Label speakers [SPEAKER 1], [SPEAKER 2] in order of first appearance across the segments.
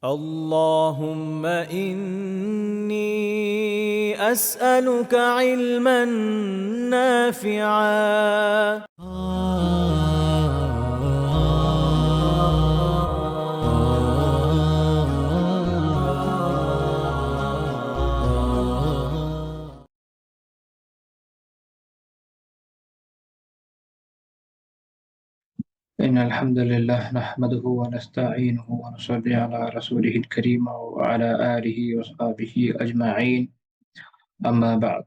[SPEAKER 1] اللهم إني أسألك علما نافعا.
[SPEAKER 2] إن الحمد لله نحمده ونستعينه ونصلي على رسوله الكريم وعلى آله وصحبه أجمعين أما بعد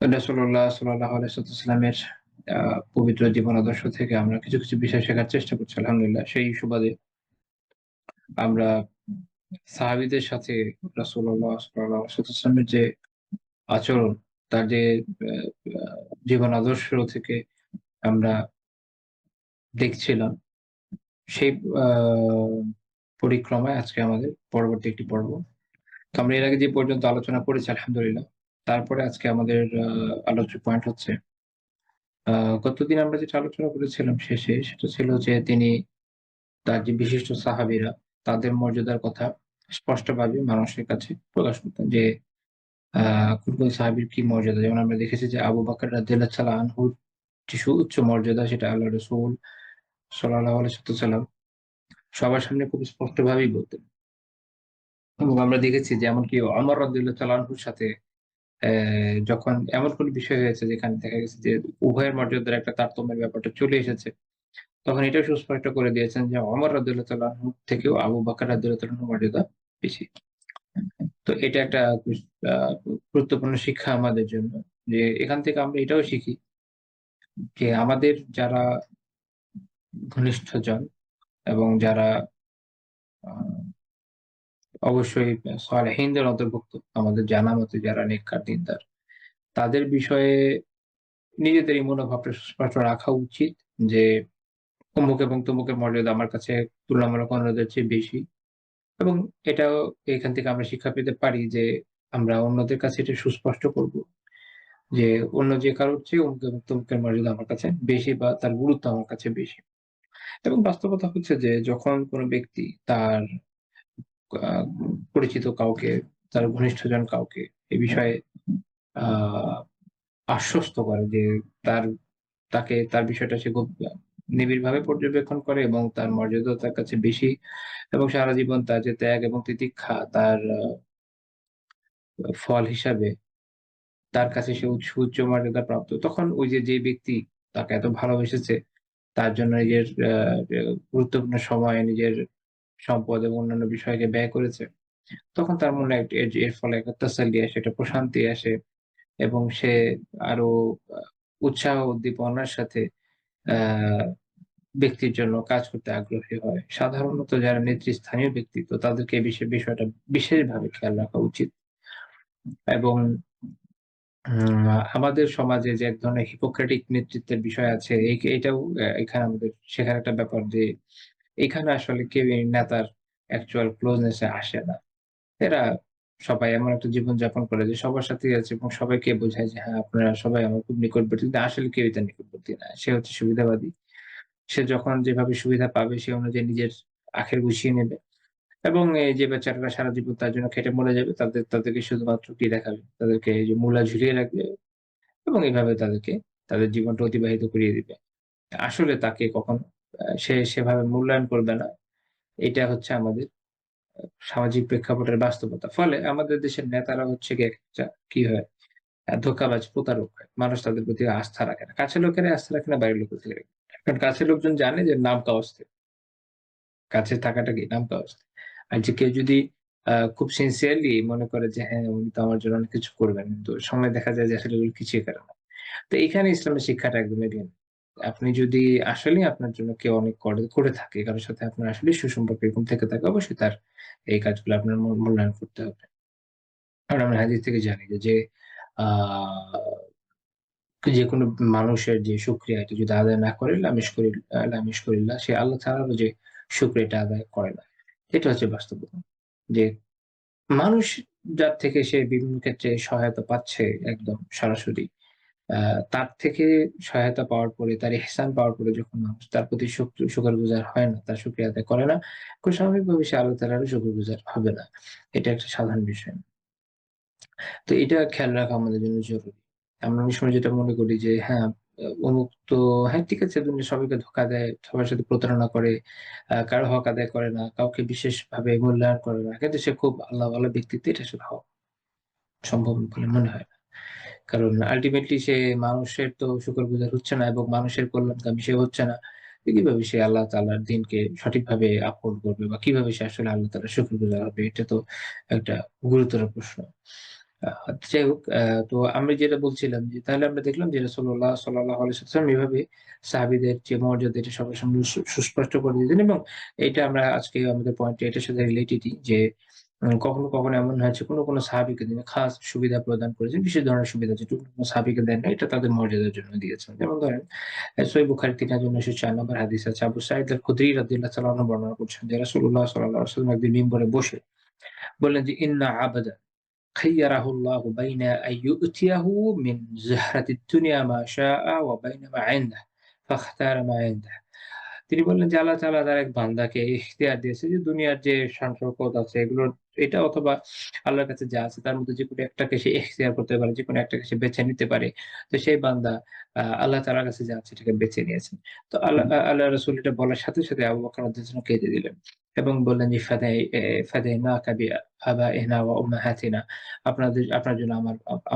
[SPEAKER 2] রাসূলুল্লাহ সাল্লাল্লাহু আলাইহি ওয়াসাল্লামের পবিত্র জীবন আদর্শ থেকে আমরা কিছু কিছু বিষয় শেখার চেষ্টা করছি আলহামদুলিল্লাহ। সেই সুবাদে আমরা সাহাবীদের সাথে রাসূলুল্লাহ সাল্লাল্লাহু আলাইহি ওয়াসাল্লামের যে আচরণ, তার যে আ আ জীবন আদর্শ থেকে আমরা দেখছিলাম সেই আ পরিক্রমায় আজকে আমাদের পরবর্তী একটি পর্ব। তো আমরা এর আগে যে পর্যন্ত আলোচনা করেছি আলহামদুলিল্লাহ। তারপরে আজকে আমাদের আলোচ্য পয়েন্ট হচ্ছে আ গতদিন আমরা যেটা আলোচনা করেছিলাম শেষে সেটা ছিল যে তিনি তার যে বিশিষ্ট সাহাবীরা তাদের মর্যাদার কথা স্পষ্টভাবে মানুষের কাছে প্রকাশ করতেন যে আ কোন সাহাবীর কি মর্যাদা। যেমন আমরা দেখেছি যে আবু বকর রাদিয়াল্লাহু তাআলা আনহুর যে সুউচ্চ মর্যাদা সেটা আল্লাহর রাসূল সাল্লাল্লাহু আলাইহি ওয়াসাল্লাম সবার সামনে খুব স্পষ্টভাবেই বলতেন। এবং আমরা দেখেছি যে এমনকি ওমর রাদিয়াল্লাহু তাআলা আনহুর সাথে যখন এমন কোন বিষয় হয়েছে যেখানে দেখা গেছে যে উভয়ের মর্যাদার একটা তারতম্যের ব্যাপারটা চলে এসেছে। তখন এটাও সুস্পষ্ট করে দিয়েছেন যে ওমর রাদিয়াল্লাহু তাআলা আনহু থেকেও আবু বকর রাদিয়াল্লাহু তাআলা আনহুর মর্যাদা বেশি। তো এটা একটা আ গুরুত্বপূর্ণ শিক্ষা আমাদের জন্য। যে এখান থেকে আমরা এটাও শিখি যে আমাদের যারা ঘনিষ্ঠজন এবং যারা আ অবশ্যই সালেহীনদের অন্তর্ভুক্ত আমাদের জানা মতে যারা নেককার দিনদার তাদের বিষয়ে নিজেদের এই মনোভাবটা সুস্পষ্ট রাখা উচিত যে অমুক এবং তমুকের মর্যাদা আমার কাছে তুলনামূলক অন্যদের চেয়ে বেশি। এবং এটাও এখান থেকে আমরা শিক্ষা পেতে পারি যে আমরা অন্যদের কাছে এটা সুস্পষ্ট করব যে অন্য যে কারোর চেয়ে অমুক এবং তমুকের মর্যাদা আমার কাছে বেশি বা তার গুরুত্ব আমার কাছে বেশি। এবং বাস্তবতা হচ্ছে যে যখন কোন ব্যক্তি তার আ পরিচিত কাউকে, তার ঘনিষ্ঠজন কাউকে এ বিষয়ে আ আশ্বস্ত করে যে তার তার বিষয়টা সে খুব নিবিড়ভাবে পর্যবেক্ষণ করে এবং তার মর্যাদা তার কাছে বেশি এবং সারা জীবন তার যে ত্যাগ এবং তিতিক্ষা তার ফল হিসাবে তার কাছে সে উচ্চ মর্যাদা প্রাপ্ত। তখন ওই যে ব্যক্তি তাকে এত ভালোবেসেছে, তার জন্য নিজের আ আ গুরুত্বপূর্ণ সময়, নিজের সম্পদ এবং অন্যান্য বিষয়কে ব্যয় করেছে। তখন তার মনে এর ফলে একটা তাসাল্লি আসে, একটা প্রশান্তি আসে এবং সে আরো আ উৎসাহ উদ্দীপনার সাথে আ ব্যক্তির জন্য কাজ করতে আগ্রহী হয়। সাধারণত যারা নেতৃস্থানীয় ব্যক্তিত্ব তাদেরকে এই বিষয়টা বিশেষভাবে খেয়াল রাখা উচিত। এবং আমাদের সমাজে যে এক ধরনের হিপোক্রেটিক নেতৃত্বের বিষয় আছে এটাও এখানে আমাদের শেখার একটা ব্যাপার যে এখানে আসলে কেউ এই নেতার অ্যাকচুয়াল ক্লোজনেস এ আসে না। এরা সবাই এমন একটা জীবনযাপন করে যে সবার সাথেই আছে এবং সবাইকে বোঝায় যে হ্যাঁ, আপনারা সবাই আমার খুব নিকটবর্তী। কিন্তু আসলে কেউই তার নিকটবর্তী না। সে হচ্ছে সুবিধাবাদী। সে যখন যেভাবে সুবিধা পাবে সে অনুযায়ী নিজের আখের গুছিয়ে নেবে। এবং এই যে বেচারারা সারা জীবন তার জন্য খেটে মরে যাবে তাদেরকে শুধুমাত্র কি দেখাবে? তাদেরকে এই যে মূলা ঝুলিয়ে রাখবে এবং এভাবে তাদের জীবনটা অতিবাহিত করিয়ে দিবে। আসলে তাকে কখনো সে সেভাবে মূল্যায়ন করবে না। এটা হচ্ছে আমাদের সামাজিক প্রেক্ষাপটের বাস্তবতা। ফলে আমাদের দেশের নেতারা হচ্ছে গিয়ে একটা কি হয়? ধোঁকাবাজ, প্রতারক হয়। মানুষ তাদের প্রতি আস্থা রাখে না। কাছের লোকেরাই আস্থা রাখে না, বাইরের লোক কোথায় রাখবে? কারণ কাছের লোকজন জানে যে নাম কাওয়াস্তে। কাছে থাকাটা কি নাম কাওয়াস্তে। আর যে কেউ যদি খুব সিনসিয়ারলি মনে করে যে হ্যাঁ, উনি তো আমার জন্য অনেক কিছু করবেন। কিন্তু সময় দেখা যায় যে আসলে এগুলো কিছুই করে না। তো এইখানে ইসলামের শিক্ষাটা একদমই ভিন্ন। আপনি যদি আসলেই আপনার জন্য কেউ অনেক করে থাকে, কারো সাথে আপনার আসলেই সুসম্পর্ক এরকম থেকে থাকে, অবশ্যই তার এই কাজগুলো আপনার মূল্যায়ন করতে হবে। কারণ আমরা হাদিস থেকে জানি যে আ যেকোনো মানুষের যে শুকরিয়া এটা যদি আদায় না করে লাম ইয়াশকুরিল্লাহ সে আল্লাহ তাআলারও যে শুকরিয়াটা আদায় করে না। এটা হচ্ছে বাস্তবতা। যে মানুষ যার থেকে সে বিভিন্ন ক্ষেত্রে সহায়তা পাচ্ছে একদম সরাসরি। আ তার থেকে সহায়তা পাওয়ার পরে, তার ইহসান পাওয়ার পরে যখন মানুষ তার প্রতি শুকরগুজার হয় না, তার শুকরিয়া আদায় করে না, খুব স্বাভাবিকভাবে সে আল্লাহ তাআলারও শুকরগুজার হবে না। এটা একটা সাধারণ বিষয়। তো এটা খেয়াল রাখা আমাদের জন্য জরুরি। আমরা অনেক সময় যেটা মনে করি যে হ্যাঁ, অমুক তো হ্যাঁ, ঠিক আছে দুনিয়া সবাইকে ধোঁকা দেয়, সবার সাথে প্রতারণা করে, কারো হক আদায় করে না, কাউকে বিশেষভাবে মূল্যায়ন করে না। কিন্তু সে খুব আল্লাহওয়ালা ব্যক্তিত্ব, এটা আসলে হওয়া সম্ভব বলে মনে হয় না। কারণ আল্টিমেটলি সে মানুষের তো শুকরগুজার হচ্ছে না এবং মানুষের কল্যাণকামী সে হচ্ছে না। তো কিভাবে সে আল্লাহ তাআলার দ্বীনকে সঠিকভাবে আপহোল্ড করবে বা কিভাবে সে আসলে আল্লাহ তাআলার শুকরগুজার হবে? এটা তো একটা গুরুতর প্রশ্ন। আ যাই হোক, তো আমি যেটা বলছিলাম যে তাহলে আমরা দেখলাম যে রাসূলুল্লাহ সাল্লাল্লাহু আলাইহি ওয়াসাল্লাম এভাবে সাহাবীদের যে মর্যাদা এটা সবার সামনে সুস্পষ্ট করে দিতেন এবং এইটা আমরা আজকে আমাদের পয়েন্টে এটার সাথে রিলেটেডই যে কখনো, কখনো এমন হয়েছে কোনো সাহাবীকে তিনি খাস সুবিধা প্রদান করেছেন। বিশেষ ধরনের সুবিধা যেটুকু কোনো সাহাবীকে দেন নাই, এটা তাদের মর্যাদার জন্য দিয়েছেন। যেমন ধরেন সহিহ বুখারী ৩,৯০৪ নম্বর হাদিস আছে। আবু সাঈদ আল-খুদরি রাদিয়াল্লাহু তাআলা আনহু বর্ণনা করছেন যে রাসূলুল্লাহ সাল্লাল্লাহু আলাইহি ওয়াসাল্লাম একদিন মিম্বরে বসে বললেন যে, "ইন্না আবদান খায়্যারাহুল্লাহু বাইনা আন ইউ'তিয়াহু মিন যাহরাতিদ দুনিয়া মা শাআ ওয়া বাইনা মা 'ইনদাহু ফাখতারা মা 'ইনদাহু।" তিনি বললেন যে আল্লাহ তাআলা তার এক বান্দাকে ইখতিয়ার দিয়েছে যে দুনিয়ার যে সম্পদ আছে এগুলোর এটা অথবা আল্লাহর কাছে যা আছে তার মধ্যে যেকোনো একটাকে সে ইখতিয়ার করতে পারে, যেকোনো একটাকে সে বেছে নিতে পারে। তো সেই বান্দা আল্লাহ তাআলার কাছে যা আছে এটাকে বেছে নিয়েছেন। তো আল্লাহ রাসূল এটা বলার সাথে, সাথে আবু বকর রাদিয়াল্লাহু আনহু কেঁদে দিলেন এবং বললেন যে ফাদাইনাকা বিআবাইনা ওয়া উম্মাহাতিনা। আপনার জন্য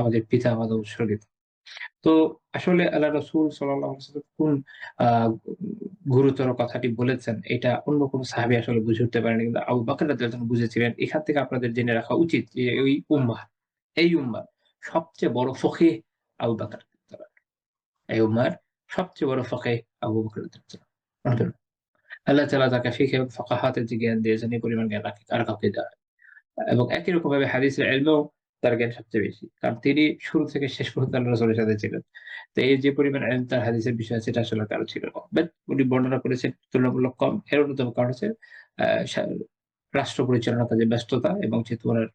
[SPEAKER 2] আমাদের পিতা-মাতা উৎসর্গিত। তো আসলে আল্লাহ রাসূল সাল্লাল্লাহু আলাইহি ওয়াসাল্লাম কোন আ গুরুতর কথাটি বলেছেন এটা অন্য কোন সাহাবী আসলে বুঝে উঠতে পারেনি। কিন্তু আবু বকর রাদিয়াল্লাহু আনহু বুঝেছিলেন। এখান থেকে আপনাদের জেনে রাখা উচিত যে এই উম্মাহর সবচেয়ে বড় ফকিহ আবু বকর রাদিয়াল্লাহু আনহু। এই উম্মাহর সবচেয়ে বড় ফকিহ আবু বকর রাদিয়াল্লাহু আনহু। আল্লাহ তাআলা তাকে ফিকহ এবং ফাকাহাতের যে জ্ঞান দিয়েছেন এই পরিমাণ জ্ঞান আর কাউকে দেওয়া হয় না। এবং একই রকমভাবে হাদিসের ইলমেও তার জ্ঞান সবচেয়ে বেশি। কারণ তিনি শুরু থেকে শেষ পর্যন্ত আল্লাহ রাসূলের সাথে ছিলেন। তো এই যে পরিমাণ ইলম তার হাদিসের বিষয় আছে এটা আসলে কারো ছিল না। বাট উনি বর্ণনা করেছেন তুলনামূলক কম। এর অন্যতম কারণ হচ্ছে আ সা রাষ্ট্র পরিচালনার কাজে ব্যস্ততা এবং যেহেতু উনার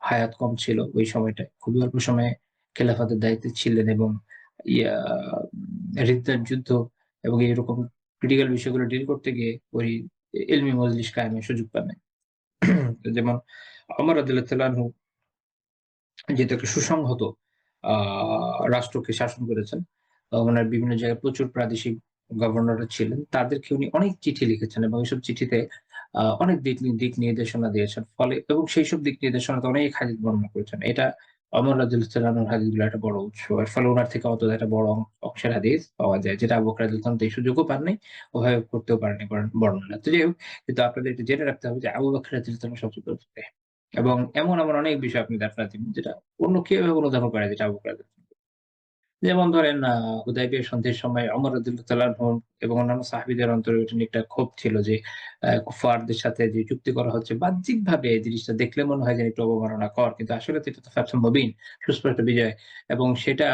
[SPEAKER 2] হায়াত কম ছিল ওই সময়টায়। খুবই অল্প সময়ে খেলাফতের দায়িত্বে ছিলেন এবং ইয়া রিদ্দার যুদ্ধ এবং এরকম ক্রিটিক্যাল বিষয়গুলো ডিল করতে গিয়ে ওই ইলমি মজলিস কায়েমের সুযোগ পান নাই। যেমন ওমর রাদিয়াল্লাহু তাআলা আনহু যেহেতু একটা সুসংহত আ রাষ্ট্রকে শাসন করেছেন। উনার বিভিন্ন জায়গায় প্রচুর প্রাদেশিক গভর্নররা ছিলেন। তাদেরকে উনি অনেক চিঠি লিখেছেন এবং এসব চিঠিতে অনেক দিক নির্দেশনা দিয়েছেন। ফলে এবং সেইসব দিক নির্দেশনাতে অনেক হাদিস বর্ণনা করেছেন। এটা ওমর রাদিয়াল্লাহু তাআলা আনহুর হাদিসগুলো একটা বড় উৎস। এর ফলে উনার থেকে অন্তত একটা বড় অংশের হাদিস পাওয়া যায়। যেটা আবু বকর রাদিয়াল্লাহু আনহু এই সুযোগও পান নাই, ওভাবে করতেও পারেননি বর্ণনা। তো যাই হোক, কিন্তু আপনাদের এটা জেনে রাখতে হবে যে আবু বকর রাদিয়াল্লাহু আনহু সবচেয়ে বড় ফকিহ। এবং এমন অনেক বিষয় আপনি আপনারা দিবেন যেটা অন্য কেউ এভাবে অনুধাবন করে না যেটা আবু বকর রাদিয়াল্লাহু আনহু। যেমন ধরেন হুদায়বিয়ার সন্ধির সময় ওমর রাদিয়াল্লাহু তাআলা আনহু এবং অন্যান্য সাহাবীদের অন্তরে এটা নিয়ে একটা ক্ষোভ ছিল যে কুফারদের সাথে যে চুক্তি করা হচ্ছে বাহ্যিকভাবে এই জিনিসটা দেখলে মনে হয় যে একটু অবমাননাকর। কিন্তু আসলে তো এটা তো ফাতহুল মুবিন, সুস্পষ্ট বিজয়। এবং সেটা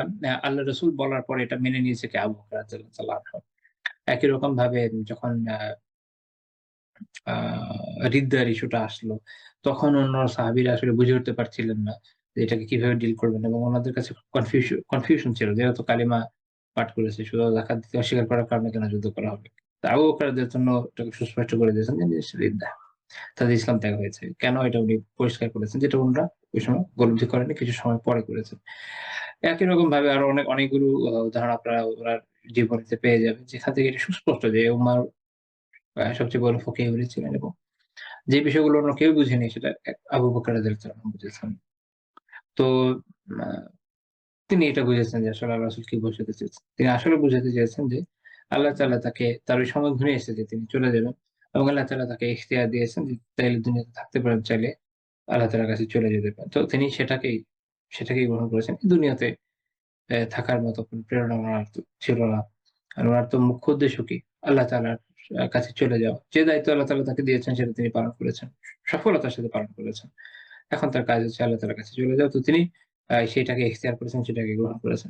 [SPEAKER 2] আল্লাহ রাসূল বলার পরে এটা মেনে নিয়েছে কে আবু বকর রাদিয়াল্লাহু তাআলা আনহু। একই রকম ভাবে যখন আ রিদ্দার ইস্যুটা আসলো, তখন অন্য সাহাবীরা আসলে বুঝে উঠতে পারছিলেন না যে এটাকে কিভাবে ডিল করবেন এবং উনাদের কাছে কনফিউশন ছিল। যেহেতু কালিমা পাঠ করেছে, শুধু যাকাত দিতে অস্বীকার করার কারণে কেন যুদ্ধ করা হবে? তো আবু বকর রাদিয়াল্লাহু জন্য এটাকে সুস্পষ্ট করে দিয়েছেন যে জিনিসটা রিদ্দা। তাদের ইসলাম ত্যাগ হয়েছে। কেন এটা উনি পরিষ্কার করেছেন যেটা উনারা ওই সময় উপলব্ধি করেননি, কিছু সময় পরে করেছেন। একই রকমভাবে আরো অনেকগুলো উদাহরণ আপনারা উনার জীবনীতে পেয়ে যাবেন। যেখান থেকে এটা সুস্পষ্ট যে উম্মার সবচেয়ে বড় ফকিহ উনি ছিলেন এবং যে বিষয়গুলো অন্য কেউ বুঝেনি সেটা আবু বকর রাদিয়াল্লাহু আনহু বুঝেছেন। তো আ তিনি এটা বুঝেছেন যে আসলে আল্লাহ রাসূল কি বোঝাতে চেয়েছেন। তিনি আসলে বুঝাতে চেয়েছেন যে আল্লাহ তাআলা তাকে তার ওই সময় ঘনিয়ে এসেছে যে তিনি চলে যাবেন এবং আল্লাহ তাআলা তাকে ইখতিয়ার দিয়েছেন যে চাইলে দুনিয়াতে থাকতে পারেন, চাইলে আল্লাহ তাআলার কাছে চলে যেতে পারেন। তো তিনি সেটাকেই গ্রহণ করেছেন। দুনিয়াতে থাকার মতো কোন প্রেরণা উনার তো ছিল না। আর উনার তো মুখ্য উদ্দেশ্য কি? আল্লাহ তাআলার কাছে চলে যাওয়া। যে দায়িত্ব আল্লাহ তাআলা তাকে দিয়েছেন সেটা তিনি পালন করেছেন। সফলতার সাথে পালন করেছেন। এখন তার কাজ হচ্ছে আল্লাহ তাআলার কাছে চলে যাওয়া। তো তিনি সেটাকে ইখতিয়ার করেছেন, সেটাকে গ্রহণ করেছেন।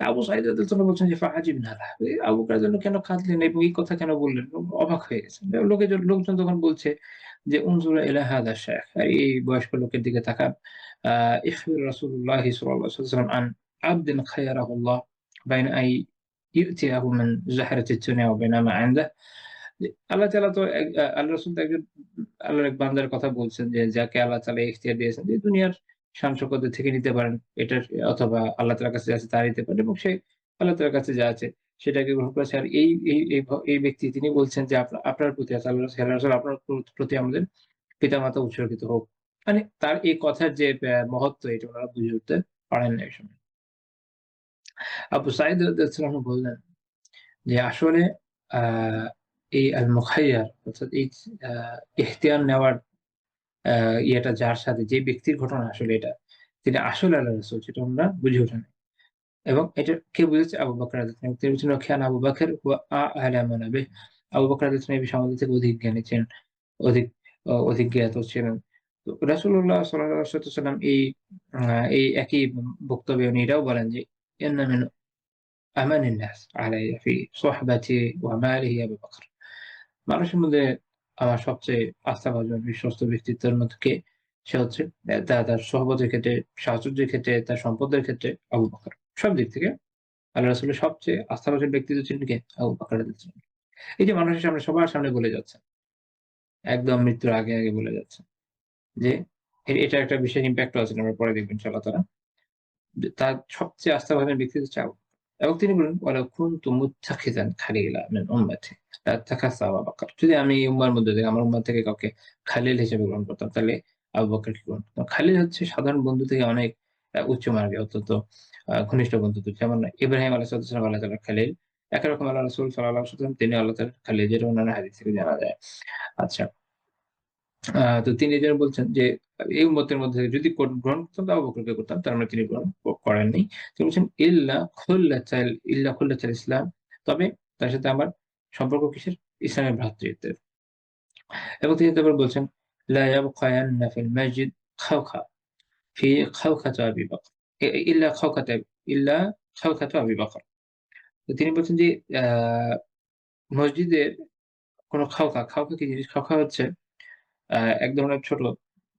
[SPEAKER 2] আবু সাঈদ রাদিয়াল্লাহু আনহু বলছেন যে ফাআজিবনা লাহু। আবু বকর রাদিয়াল্লাহু আনহু কেন কাঁদলেন এবং এই কথা কেন বললেন? অবাক হয়ে গেছেন। লোকজন তখন বলছে যে উনজুরা ইলা হাযা শাইখ। এই বয়স্ক লোকের দিকে তাকান। ইখবির রাসূলুল্লাহি সাল্লাল্লাহু আলাইহি ওয়াসাল্লাম আন আবদিন খায়্যারাহু আল্লাহ বাইনা আই ইউতিয়াহু মিন যাহরাতিদ দুনিয়া ওয়া বাইনা মা ইনদাহ। যে আল্লাহ তাআলা তো আল্লাহ রাসূল তো একজন আল্লাহর এক বান্দার কথা বলছেন যে যাকে আল্লাহ তাআলা ইখতিয়ার দিয়েছেন যে দুনিয়ার শান-শৌকত থেকে নিতে পারেন। এটার অথবা আল্লাহ তাআলার কাছে যা আছে তা নিতে পারেন এবং সে আল্লাহ তাআলার কাছে যা আছে সেটাকে গ্রহণ করেছে। আর এই ব্যক্তি তিনি বলছেন যে আপনার প্রতি আল্লাহ রাসূল আপনার প্রতি আমাদের পিতামাতা উৎসর্গিত হোক। মানে তার এই কথার যে মহত্ব এটা উনারা বুঝে উঠতে পারেন নাই ওই সময়। আবু সাঈদ রাদিয়াল্লাহু আনহু বললেন যে আসলে আ এই মুখাইয়ার অর্থাৎ এই আ ইখতিয়ার নেওয়ার আ ইয়েটা যার সাথে যে ব্যক্তির ঘটনা আসলে এটা, তিনি আসলে আল্লাহর রাসূল সেটা উনারা বুঝে ওঠেন নাই। এবং এটা কে বুঝেছে? আবু বকর রাদিয়াল্লাহু আনহু। তিনি বলছেন "ওয়াকানা আবু বকর ওয়া আ'লামুনা বিহি।" আবু বকর রাদিয়াল্লাহু আনহু এই বিষয়ে আমাদের থেকে অধিক জ্ঞানী ছিলেন, অধিক অধিক জ্ঞাত ছিলেন। তো রাসূলুল্লাহ সাল্লাল্লাহু আলাইহি ওয়াসাল্লাম আ এই একই বক্তব্যে উনি এটাও বলেন যে "ইন্না মিন আমানিন নাস আলাইয়া ফি সুহবাতি ওয়া মালিহি আবু বকর।" মানুষের মধ্যে আমার সবচেয়ে আস্থাভাজন বিশ্বস্ত ব্যক্তিত্বের মধ্যে কে? সে হচ্ছে তার সহবতের ক্ষেত্রে, সাহচর্যের ক্ষেত্রে, তার সম্পদের ক্ষেত্রে আবু বকর। সব দিক থেকে আল্লাহ রাসূলের সবচেয়ে আস্থাভাজন ব্যক্তিত্ব ছিলেন কে? আবু বকর রাদিয়াল্লাহু আনহু। এই যে মানুষের সামনে সবার সামনে বলে যাচ্ছেন। একদম মৃত্যুর আগে বলে যাচ্ছেন। যে এটার একটা বিশেষ ইমপ্যাক্ট ও আছে আমরা পরে দেখব ইনশাআল্লাহ তাআলা। যে তার সবচেয়ে আস্থাভাজন ব্যক্তিত্ব হচ্ছে আবু বকর। এবং তিনি বললেন, "ওয়ালাউ কুনতু মুত্তাখিযান খালিলা মিন উম্মতি লাত্তাখাযতু আবা বকর।" যদি আমি এই উম্মার মধ্যে থেকে আমার উম্মাহ থেকে কাউকে খালিল হিসেবে গ্রহণ করতাম তাহলে আবু বকরকে গ্রহণ করতাম। খালিল হচ্ছে সাধারণ বন্ধু থেকে অনেক উচ্চ মার্গের অত্যন্ত ঘনিষ্ঠ বন্ধুত্ব। যেমন ইব্রাহিম আলাইহিস সালাম আল্লাহ তাআলার খালিল। একই রকম আল্লাহ রাসূল সাল্লাল্লাহু আলাইহি ওয়াসাল্লাম তিনি আল্লাহ তাআলার খালিল যেটা অন্যান্য হাদিস থেকে জানা যায়। আচ্ছা। তো তিনি এজন্য বলছেন যে এই উম্মতের মধ্যে যদি গ্রহণ করতাম তো আবু বকরকে করতাম। তার মানে তিনি গ্রহণ করেননি। তিনি বলছেন ইল্লা খুল্লাতাল ইসলাম। তবে তার সাথে আমার সম্পর্ক কিসের? ইসলামের ভ্রাতৃত্বের। এবং তিনি তারপর বলছেন লা ইয়াবকায়ান্না ফিল মাসজিদ খাওখা ফি খাওখাতি আবি বকর। এ ইল্লা খাওখাতা ইল্লা খাওখাতু আবি বকর। তো তিনি বলছেন যে আ মসজিদে কোন খাওখা কি জিনিস? খাওখা হচ্ছে আ এক ধরনের ছোট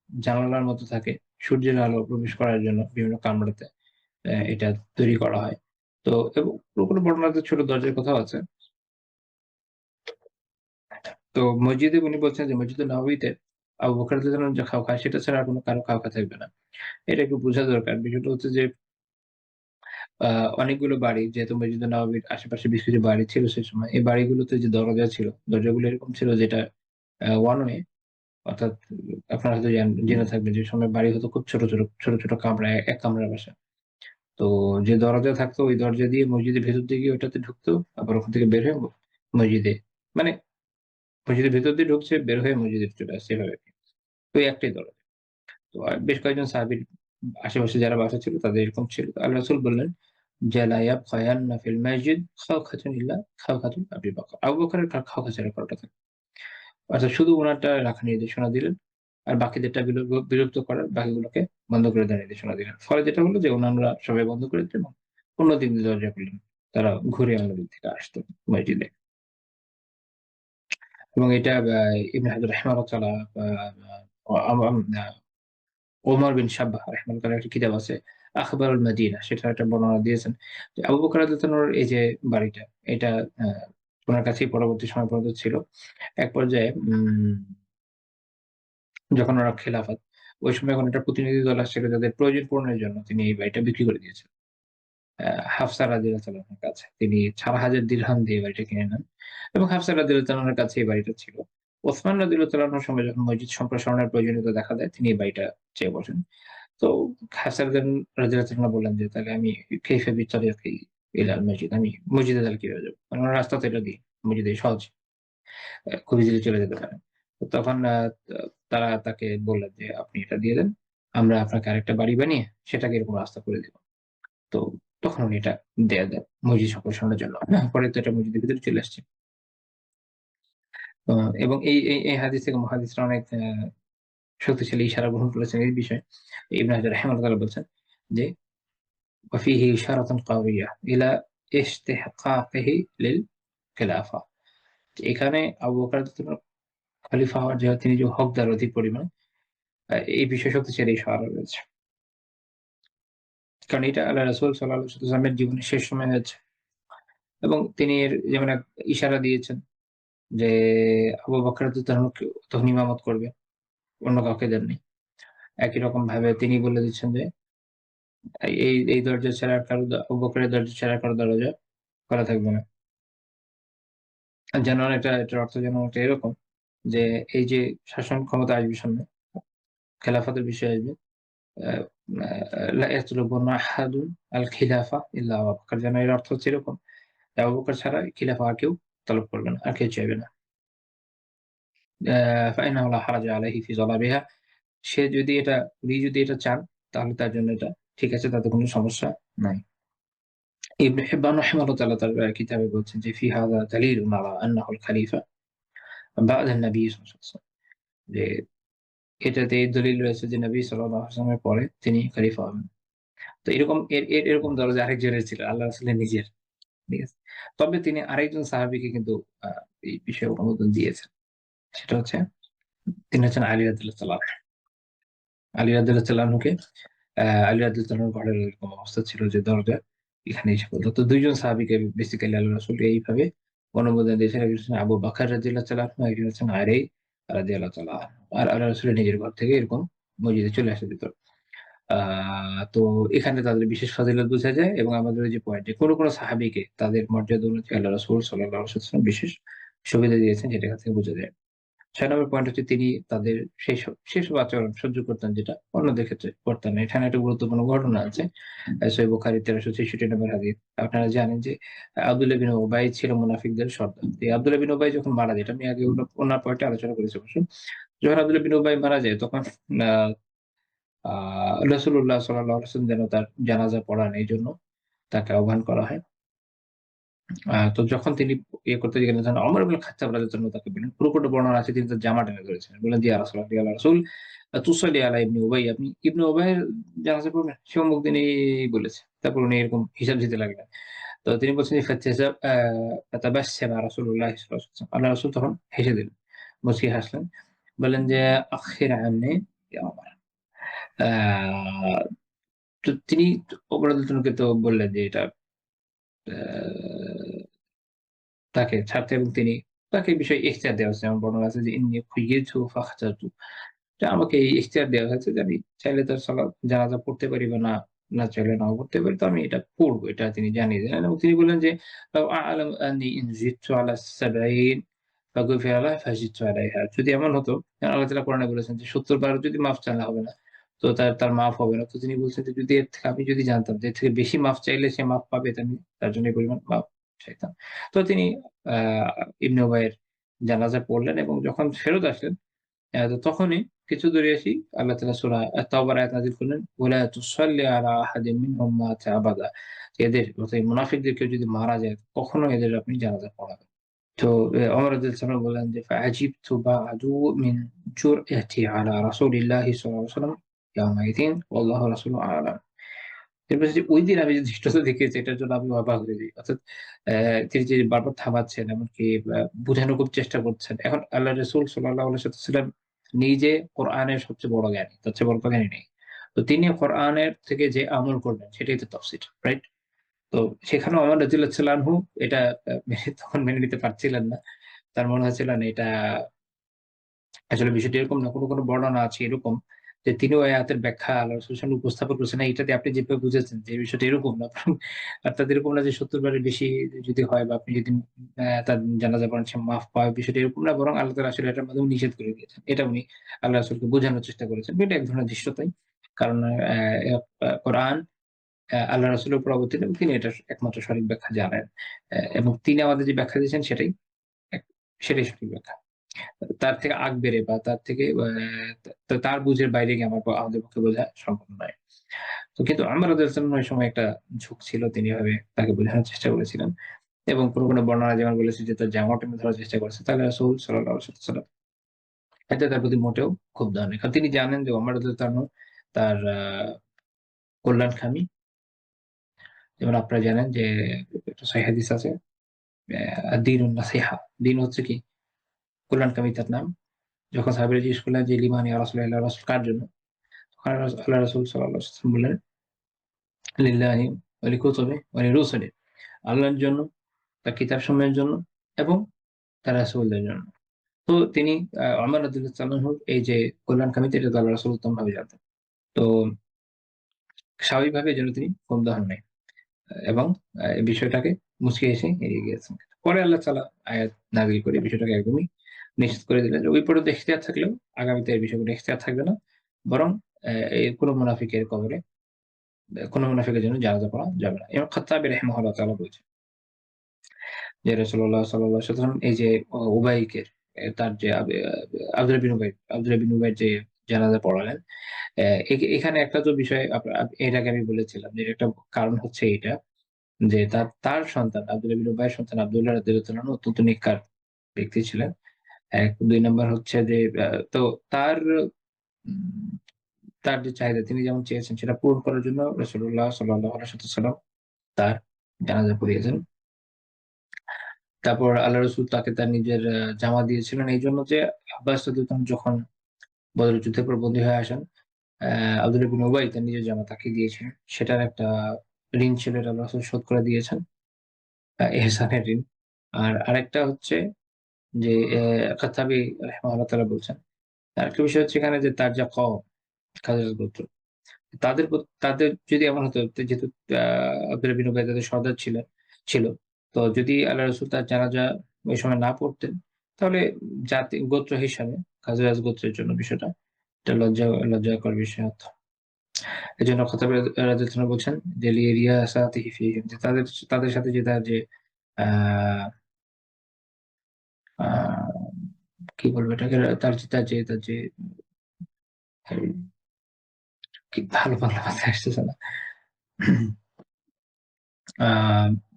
[SPEAKER 2] জানালার মতো থাকে। সূর্যের আলো প্রবেশ করার জন্য বিভিন্ন কামরাতে এটা তৈরি করা হয়। তো এবং কোনো বর্ণনাতে ছোট দরজার কথাও আছে। তো মসজিদে উনি বলছেন যে মসজিদে নববীতে আবু বকর রাদিয়াল্লাহু আনহু যে খাওয়া খায় সেটা ছাড়া আর কোনো কারো খাওয়া থাকবে না। এটা একটু বোঝা দরকার। বিষয়টা হচ্ছে যে আ অনেকগুলো বাড়ি যেহেতু মসজিদে নববীর আশেপাশে বেশ কিছু বাড়ি ছিল সে সময়। এই বাড়িগুলোতে যে দরজা ছিল, দরজাগুলো এরকম ছিল যেটা ওয়ান ওয়ে অর্থাৎ আপনারা হয়তো জেনে থাকবেন যে সময় বাড়ি হতো খুব ছোট কামরা, এক কামরার বাসা। তো যে দরজা থাকতো ওই দরজা দিয়ে মসজিদের ভেতর দিয়ে গিয়ে ওটাতে ঢুকতো। আবার ওখান থেকে বের হয়ে মসজিদে মানে মসজিদের ভেতর দিয়ে ঢুকছে, বের হয়ে মসজিদে চলে আসছে এভাবে আরকি। তো ওই একটাই দরজা। তো বেশ কয়েকজন সাহাবীর আশেপাশে যারা বাসা ছিল তাদের এরকম ছিল। তো আল্লাহ রাসূল বললেন যে, "লা ইয়াবকায়ান্না ফিল মাসজিদ খাওখাতুন ইল্লা খাওখাতু আবি বকর।" আবু বকরের খাওখা ছাড়া কারোটা থাকবে না। অর্থাৎ শুধু উনারটা রাখার নির্দেশনা দিলেন। আর বাকিদেরটা বিলুপ্ত করার বাকিগুলোকে বন্ধ করে দেওয়ার নির্দেশনা দিলেন। ফলে যেটা হলো যে অন্যান্যরা সবাই বন্ধ করে দিলেন এবং অন্য দিক দিয়ে দরজা খুললেন। তারা ঘুরে অন্য দিক থেকে আসতো মসজিদে। এবং এটা ইবনে হাজার রাহিমাহুল্লাহ তাআলা আ আ আম আম আ ওমর বিন সাব্বাহ রাহিমাহুল্লাহ তাআলার একটা কিতাব আছে আখবারুল মাদিনা সেটার একটা বর্ণনা দিয়েছেন। যে আবু বকর রাদিয়াল্লাহু আনহুর এই যে বাড়িটা এটা আ উনার কাছেই পরবর্তী সময় পর্যন্ত ছিল। এক পর্যায়ে যখন ওরা খেলাফত, ওই সময় যখন একটা প্রতিনিধি দল আসছিল যাদের প্রয়োজন পূরণের জন্য তিনি এই বাড়িটা বিক্রি করে দিয়েছেন। হাফসা রাদিয়াল্লাহু তাআলার কাছে। তিনি ৪,০০০ দিরহাম দিয়ে এই বাড়িটা কিনে নেন এবং হাফসা রাদিয়াল্লাহু তাআলার কাছে এই বাড়িটা ছিল। ওসমান রাদিয়াল্লাহু তাআলার সময় যখন মসজিদ সম্প্রসারণের প্রয়োজনীয়তা দেখা দেয়, তিনি এই বাড়িটা চেয়ে বসেন। তো হাফসা রাদিয়াল্লাহু তাআলা বললেন যে, "তাহলে আমি কাইফা বিতরিকি ইলাল মসজিদ।" আমি মসজিদে তাহলে কিভাবে যাব? মানে ওনার রাস্তা তো এটা দিয়ে, মসজিদে সহজ। খুব ইজিলি চলে যেতে পারেন। তো তখন তারা তাকে বললেন যে, "আপনি এটা দিয়ে দেন। আমরা আপনাকে আরেকটা বাড়ি বানিয়ে সেটাকে এরকম রাস্তা করে দিব।" তো তখন উনি এটা দেন মসজিদ সম্প্রসারণের জন্য। পরে তো এটা মসজিদের ভিতরে চলে আসছে। আ এবং এই হাদিস থেকে মুহাদ্দিসরা অনেক শক্তিশালী ইশারা গ্রহণ করেছেন এই বিষয়ে। ইবনে হাজার রাহিমাহুল্লাহ তাআলা বলছেন যে, "ওয়াফিহি ইশারাতুন কাওয়িয়্যা ইলা ইসতিহকাকিহি লিল খিলাফা।" এখানে আবু বকর রাদিয়াল্লাহু খলিফা হওয়ার যে তিনি যে হকদার অধিক পরিমাণ এই বিষয়ে শক্তিশালী ইশারা রয়েছে। কারণ এটা আল্লাহ রাসূল সাল্লাল্লাহু আলাইহি ওয়াসাল্লামের জীবনের শেষ সময় হয়েছে এবং তিনি এর যেমন এক ইশারা দিয়েছেন যে আবু বকর রাদিয়াল্লাহু আনহু তখন ইমামত করবে। অন্য কাউকে দেননি। একই রকম ভাবে তিনি বলে দিচ্ছেন যে এই দরজা ছাড়া আর কারো আবু বকরের দরজা ছাড়া কারো দরজা খোলা থাকবে না। যেন এটার অর্থ যেন এটা এরকম যে এই যে শাসন ক্ষমতা আসবে সামনে, খেলাফতের বিষয় আসবে। আ লা ইয়াতলুবুন্না আহাদুন আল খিলাফা ইল্লা আবু বকর। যেন এর অর্থ হচ্ছে এরকম যে আবু বকর ছাড়া খিলাফা আর কেউ তলব করবে না, আর কেউ চাইবে না। ফাইন্নাহু লা হারাজা আলাইহি ফি তলাবিহা। উনি যদি এটা চান তাহলে তার জন্য এটা ঠিক আছে, তাতে কোনো সমস্যা নাই। ইবনে হিব্বান রাহিমাহুল্লাহ তাআলা তার কিতাবে বলছেন যে ফি হাযা দালিলুন আলা আন্নাহুল খলিফা বা'দা নবী সাল্লাল্লাহু আলাইহি ওয়াসাল্লাম, যে এটাতে দলিল রয়েছে যে নবী সাল্লাল্লাহু আলাইহি ওয়াসাল্লামের পরে তিনি খলিফা হবেন। তো এরকম এরকম দরজা আরেকজনের ছিল, আল্লাহ রাসূলের নিজের। ঠিক আছে? তবে তিনি আরেকজন সাহাবীকে কিন্তু আ এই বিষয়ে অনুমোদন দিয়েছেন। সেটা হচ্ছে তিনি হচ্ছেন আলী রাদিয়াল্লাহু তাআলা। আলী রাদিয়াল্লাহু তাআলা আনহুকে আলী রাদিয়াল্লাহু তাআলার ঘরের এরকম অবস্থা ছিল যে দরজা এখানে এসে পড়ল। তো ২ জন সাহাবীকে বেসিক্যালি আল্লাহ রাসূল এইভাবে অনুমোদন দিয়েছেন। একজন হচ্ছেন আবু বকর রাদিয়াল্লাহু তাআলা আনহু, একজন হচ্ছেন আলী রাদিয়াল্লাহু তাআলা আনহু। আর আল্লাহ রাসূলের নিজের ঘর থেকে এরকম মসজিদে চলে আসা যেত। আ তো এখানে তাদের বিশেষ ফজিলত বোঝা যায় এবং আমাদের ওই যে পয়েন্ট যে কোন সাহাবীকে তাদের মর্যাদা অনুযায়ী আল্লাহ রাসূল সাল্লাল্লাহু আলাইহি ওয়াসাল্লাম বিশেষ সুবিধা দিয়েছেন, যেটা এখান থেকে বোঝা যায়। ৬ নম্বর পয়েন্ট হচ্ছে তিনি তাদের সেসব আচরণ সহ্য করতেন যেটা অন্যদের ক্ষেত্রে করতেন না। এখানে একটা গুরুত্বপূর্ণ ঘটনা আছে। সহিহ বুখারী ১৩৬৬ নম্বর হাদীস। আপনারা জানেন যে আব্দুল্লাহ বিন উবাই ছিল মুনাফিকদের সর্দার। এই আব্দুল্লাহ বিন উবাই যখন মারা যায়, এটা আমি আগে ওনার পয়েন্টে আলোচনা করেছি অবশ্য। যখন আব্দুল্লাহ বিন উবাই মারা যায় তখন আ আ রাসূলুল্লাহ সাল্লাল্লাহু আলাইহি ওয়াসাল্লাম যেন তার জানাজা পড়ান এইজন্য তাকে আহ্বান করা হয়। তো যখন তিনি করতে গেলেন তখন ওমর ইবনে খাত্তাব রাদিয়াল্লাহু আনহু তাকে বললেন, পুরোটা বর্ণনা আছে তিনি তার জামা টেনে ধরেছিলেন। বললেন যে, "ইয়া রাসূলাল্লাহ, ইয়া রাসূল তুসাল্লি আলা ইবনে উবাই।" আপনি ইবনে উবাইয়ের জানাজা পড়বেন? সে অমুক দিনই বলেছে। তারপর উনি এরকম হিসাব দিতে লাগলেন। তো তিনি বলছেন যে, ফাতাবাসসামা রাসূলুল্লাহ সাল্লাল্লাহু আলাইহি ওয়াসাল্লাম। আল্লাহ রাসূল তখন হেসে দিলেন। মুচকি হাসলেন। বললেন যে, "আখির আন্নি ইয়া ওমর।" আ তো তিনি ওমর রাদিয়াল্লাহু আনহুকে তো বললেন যে এটা আ তাকে ছাড়তে এবং তাকে এই বিষয়ে ইখতিয়ার দেওয়া হয়েছে। এমন বর্ণনা আছে যে, "ইন্নী খুয়্যিরতু ফাখতারতু।" যে আমাকে এই ইখতিয়ার দেওয়া হয়েছে যে আমি চাইলে তার জানাজা পড়তে পারি বা না চাইলে নাও পড়তে পারি। তো আমি এটা পড়ব। এটা তিনি জানিয়ে দিলেন এবং তিনি বললেন যে, "লাউ আ'লামু আন্নী ইন জিদতু আলা ৭০ ফাগুফিরা লাহ ফাজিদতু আলাইহা।" যদি এমন হতো, কারণ আল্লাহ তাআলা কোরআনে বলেছেন যে ৭০ বার যদি মাফ চাওয়া হবে না। তো তার মাফ হবে না। তো তিনি বলছেন যে যদি আমি যদি জানতাম যে এর থেকে বেশি মাফ চাইলে সে মাফ পাবে, তো আমি তার জন্য এই পরিমাণ মাফ চাইতাম। তো তিনি আ ইবনে উবাইয়ের জানাজা পড়লেন এবং যখন ফেরত আসলেন তো তখনই কিছু দূরে এসেই আল্লাহ তাআলা সূরা আত-তাওবার আয়াত নাযিল করলেন, "ওয়ালা তুসাল্লি আলা আহাদিন মিনহুম মাতা আবাদা।" এদের অর্থাৎ এই মুনাফিকদের কেউ যদি মারা যায়, কখনো এদের আপনি জানাজা পড়াবেন। তো ওমর রাদিয়াল্লাহু আনহু বললেন যে, "ফাআজিবতু বা'দু মিন জুরআতি আলা রাসূলিল্লাহি সাল্লাল্লাহু আলাইহি ওয়াসাল্লাম ইয়াওমাইযিন ওয়াল্লাহু রাসূলু আ'লাম।" এরপর যে ঐদিন আমি যে ধৃষ্টতা দেখিয়েছি এটার জন্য আমি অবাক হয়ে যাই। অর্থাৎ তিনি যে বারবার থামাচ্ছেন, এমনকি বুঝানোর খুব চেষ্টা করছেন। এখন আল্লাহর রাসূল সাল্লাল্লাহু আলাইহি ওয়াসাল্লাম নিজে কোরআনের সবচেয়ে বড় জ্ঞানী। তার চেয়ে বড় তো জ্ঞানী নেই। তো তিনি কোরআনের থেকে যে আমল করবেন সেটাই তো তাফসীর, রাইট? তো সেখানেও ওমর রাদিয়াল্লাহু আনহু এটা তখন মেনে নিতে পারছিলেন না। তার মনে হচ্ছিল না এটা আসলে বিষয়টা এরকম না। কোনো বর্ণনা আছে এরকম যে তিনি ওই আয়াতের ব্যাখ্যা আল্লাহ রাসূলের সামনে উপস্থাপন করছেন। না, এটা দিয়ে আপনি যেভাবে বুঝেছেন যে বিষয়টা এরকম না। অর্থাৎ এরকম না যে ৭০ বারের বেশি যদি হয় বা আপনি যদি তার জানাজা পড়ান সে মাফ পায়, বিষয়টা এরকম না। বরং আল্লাহ তাআলা আসলে এটার মাধ্যমে নিষেধ করে দিয়েছেন। এটা উনি আল্লাহ রাসূলকে বোঝানোর চেষ্টা করেছেন। এটা এক ধরনের ধৃষ্টতাই। কারণ কোরআন আল্লাহ রাসূলের উপর অবতীর্ণ এবং তিনি এটার একমাত্র সঠিক ব্যাখ্যা জানেন। এবং তিনি আমাদের যে ব্যাখ্যা দিয়েছেন এক সেটাই সঠিক ব্যাখ্যা। তার থেকে আগ বেড়ে বা তার থেকে তার বুঝের বাইরে গিয়ে আমাদের পক্ষে বোঝা সম্ভব নয়। তো কিন্তু ওমর রাদিয়াল্লাহু আনহু ওই সময় একটা ঝোঁক ছিল। তিনি এভাবে তাকে বোঝানোর চেষ্টা করেছিলেন। এবং কোনো বর্ণনা যেমন বলেছে যে তার জামা টেনে ধরার চেষ্টা করেছে। তাহলে রাসূল সাল্লাল্লাহু আলাইহি ওয়াসাল্লাম এতে তার প্রতি মোটেও ক্ষুব্ধ হননি। কারণ তিনি জানেন যে ওমর রাদিয়াল্লাহু আনহু তার কল্যাণকামী। যেমন আপনারা জানেন যে একটা সহিহ হাদিস আছে, দ্বীনুন নাসিহা। দ্বীন হচ্ছে কি? কল্যাণকামিতার নাম। যখন সাহাবীরা জিজ্ঞেস করলেন যে, "লিমান ইয়া রাসূলাল্লাহ?" রাসূল কার জন্য? তখন আল্লাহ রাসূল সাল্লাল্লাহু আলাইহি ওয়াসাল্লাম বললেন লিল্লাহি ওয়া লিকুতুবিহি ওয়া লিরুসুলিহি, আল্লাহর জন্য, তার কিতাব সমূহের জন্য এবং তার রাসূলদের জন্য। তো তিনি ওমর রাদিয়াল্লাহু তাআলা আনহু এই যে কল্যাণকামীতে, এটা তো আল্লাহ রাসূল উত্তমভাবে জানতেন। তো স্বাভাবিকভাবে এজন্য তিনি ফোন দেওয়া হন নাই এবং এই বিষয়টাকে মুচকে এসে এড়িয়ে গিয়েছেন। পরে আল্লাহ তাআলা আয়াত নাযিল করে বিষয়টাকে একদমই নিশ্চিত করে দিলেন যে ওই পর্যন্ত ইখতিয়ার থাকলেও আগামীতে এই বিষয়গুলো ইখতিয়ার থাকবে না। বরং এই কোন মুনাফিকের কবরে কোন মুনাফিকের জন্য জানাজা পড়া যাবে না। ইমাম খাত্তাবী রাহিমাহুল্লাহ তাআলা বলছেন যে রাসূলুল্লাহ সাল্লাল্লাহু আলাইহি ওয়াসাল্লাম এই যে উবাইকে, তার যে আব্দুল্লাহ বিন উবাইর যে জানাজা পড়ালেন, এখানে একটা তো বিষয় এর আগে আমি বলেছিলাম যে এর একটা কারণ হচ্ছে এইটা যে তার সন্তান আব্দুল্লাহ বিন উবাইয়ের সন্তান আব্দুল্লাহ রাদিয়াল্লাহু তাআলা অত্যন্ত নেককার ব্যক্তি ছিলেন। ১, ২ নাম্বার হচ্ছে যে তো তার উম তার যে চাহিদা তিনি যেমন চেয়েছেন সেটা পূরণ করার জন্য রাসূলুল্লাহ সাল্লাল্লাহু আলাইহি ওয়াসাল্লাম তার জানাজা পড়িয়েছেন। তারপর আল্লাহ রাসূল তাকে তার নিজের জামা দিয়েছিলেন এইজন্য যে আব্বাস রাদিয়াল্লাহু আনহু যখন বদরের যুদ্ধের পর বন্দী হয়ে আসেন, আব্দুল্লাহ বিন উবাই তার নিজের জামা তাকে দিয়েছিলেন। সেটার একটা ঋণ ছিল, এটা আল্লাহ রাসূল শোধ করে দিয়েছেন। এহসানের ঋণ। আর আরেকটা হচ্ছে যে খাত্তাবী রাহিমাহুল্লাহ তাআলা বলছেন, আরেকটা বিষয় হচ্ছে এখানে যে তার যা কওম খাজরাজ গোত্র, তাদের যদি এমন হতো যেহেতু আ আব্দুল্লাহ বিন উবাই তাদের সর্দার ছিল। তো যদি আল্লাহ রাসূল তার জানাজা ওই সময় না পড়তেন, তাহলে গোত্র হিসাবে খাজরাজ গোত্রের জন্য বিষয়টা এটা লজ্জাকর বিষয় হতো। এজন্য খতাব রাদিয়াল্লাহু আনহু বলছেন যে লিরিয়াসাতিহি ফীহিম, যে তাদের সাথে যে তার যে আ আ কি বলবো এটাকে, তার যে কি ভালো বাংলা মাথায় আসতেছে না। আ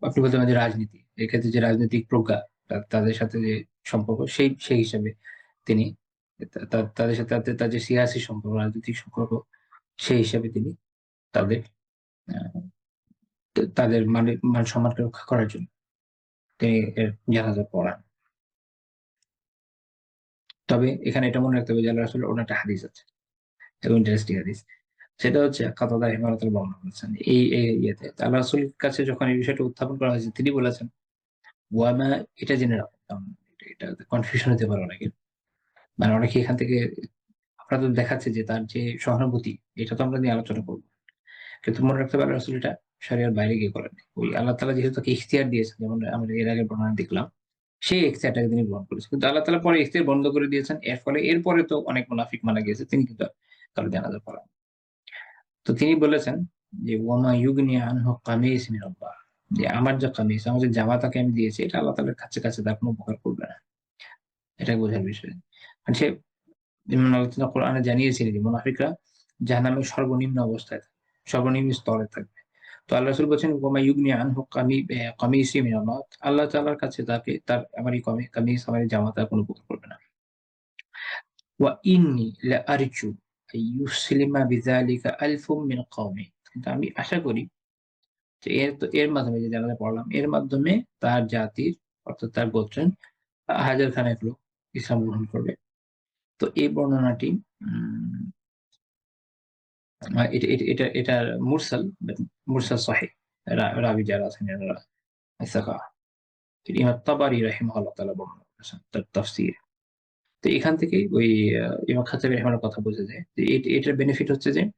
[SPEAKER 2] আপনি বলতে পারেন যে রাজনীতি। এক্ষেত্রে যে রাজনৈতিক প্রজ্ঞা, তাদের সাথে যে সম্পর্ক সেই হিসাবে তিনি তাদের সাথে তার যে সিয়াসি সম্পর্ক, রাজনৈতিক সম্পর্ক সেই হিসাবে তিনি তাদের আ তাদের মান-সম্মানকে রক্ষা করার জন্য তিনি এর জানাজা পড়ান। তবে এখানে এটা মনে রাখতে হবে যে আল্লাহ রাসূলের অন্য একটা হাদিস আছে। এবং ইন্টারেস্টিং হাদিস। সেটা হচ্ছে কাতাদা রাহিমাহুল্লাহ বর্ণনা করেছেন। এই ইয়েতে আল্লাহ রাসূলের কাছে যখন এই বিষয়টা উত্থাপন করা হয়েছে, তিনি বলেছেন, ওয়ামা, এটা জেনে রাখো। এটা কনফিউশন হতে পারে অনেকের। মানে অনেকে এখান থেকে আপনাদের দেখাচ্ছে যে তার যে সহানুভূতি, এটা তো আমরা নিয়ে আলোচনা করব। কিন্তু মনে রাখতে হবে আল্লাহ রাসূল এটা শরিয়ার বাইরে গিয়ে করেননি। ওই আল্লাহ তাআলা যেহেতু তাকে ইখতিয়ার দিয়েছেন, যেমন আমরা এর আগে বর্ণনা দেখলাম, সেই ইখতিয়ারটাকে তিনি গ্রহণ করেছেন। কিন্তু আল্লাহ তাআলা পরে ইখতিয়ার বন্ধ করে দিয়েছেন। এর ফলে এরপরে তো অনেক মুনাফিক মারা গিয়েছে। তিনি কিন্তু আর কারো জানাজা পড়ান। তো তিনি বলেছেন যে, "ওয়ামা ইউগনি আনহু কামিস মিনাল্লাহ", যে আমার যে কামিজ, আমার যে জামা তাকে আমি দিয়েছি, এটা আল্লাহ তাআলার কাছে তার কোন উপকার করবে না। এটাই বোঝার বিষয়। মানে সে, যেমন আল্লাহ তাআলা কোরআনে জানিয়েছিলেন যে মুনাফিকরা জাহান্নামের সর্বনিম্ন অবস্থায় থাকবে, সর্বনিম্ন স্তরে থাকবে। তো আল্লাহ রাসূল বলছেন, "ওয়ামা ইউগনি আনহু কামিসি মিনাল্লাহ", আল্লাহ তাআলার কাছে আমার এই কামিজ, আমার এই জামা তার কোন উপকার করবে না। ওয়া ইন্নী লা আরজু আইয়ুসলিমা বিযালিকা আলফুম মিন কওমি, কিন্তু আমি আশা করি যে এর মাধ্যমে, যে জানাজা পড়লাম, এর মাধ্যমে তার জাতির, অর্থাৎ তার গোত্রের হাজার খানেক লোক ইসলাম গ্রহণ করবে। তো এই বর্ণনাটি উম এটার মুরসাল সহিহ। রাবি যারা আছেন এনারা সিকা। ইমাম তাবারী রাহিমাহুল্লাহ তাআলা বর্ণনা করেছেন তার তাফসীরে। তো এখান থেকেই ওই ইমাম খাত্তাবী রাহিমাহুল্লাহর কথা বোঝা যায় যে এটার বেনিফিট হচ্ছে যে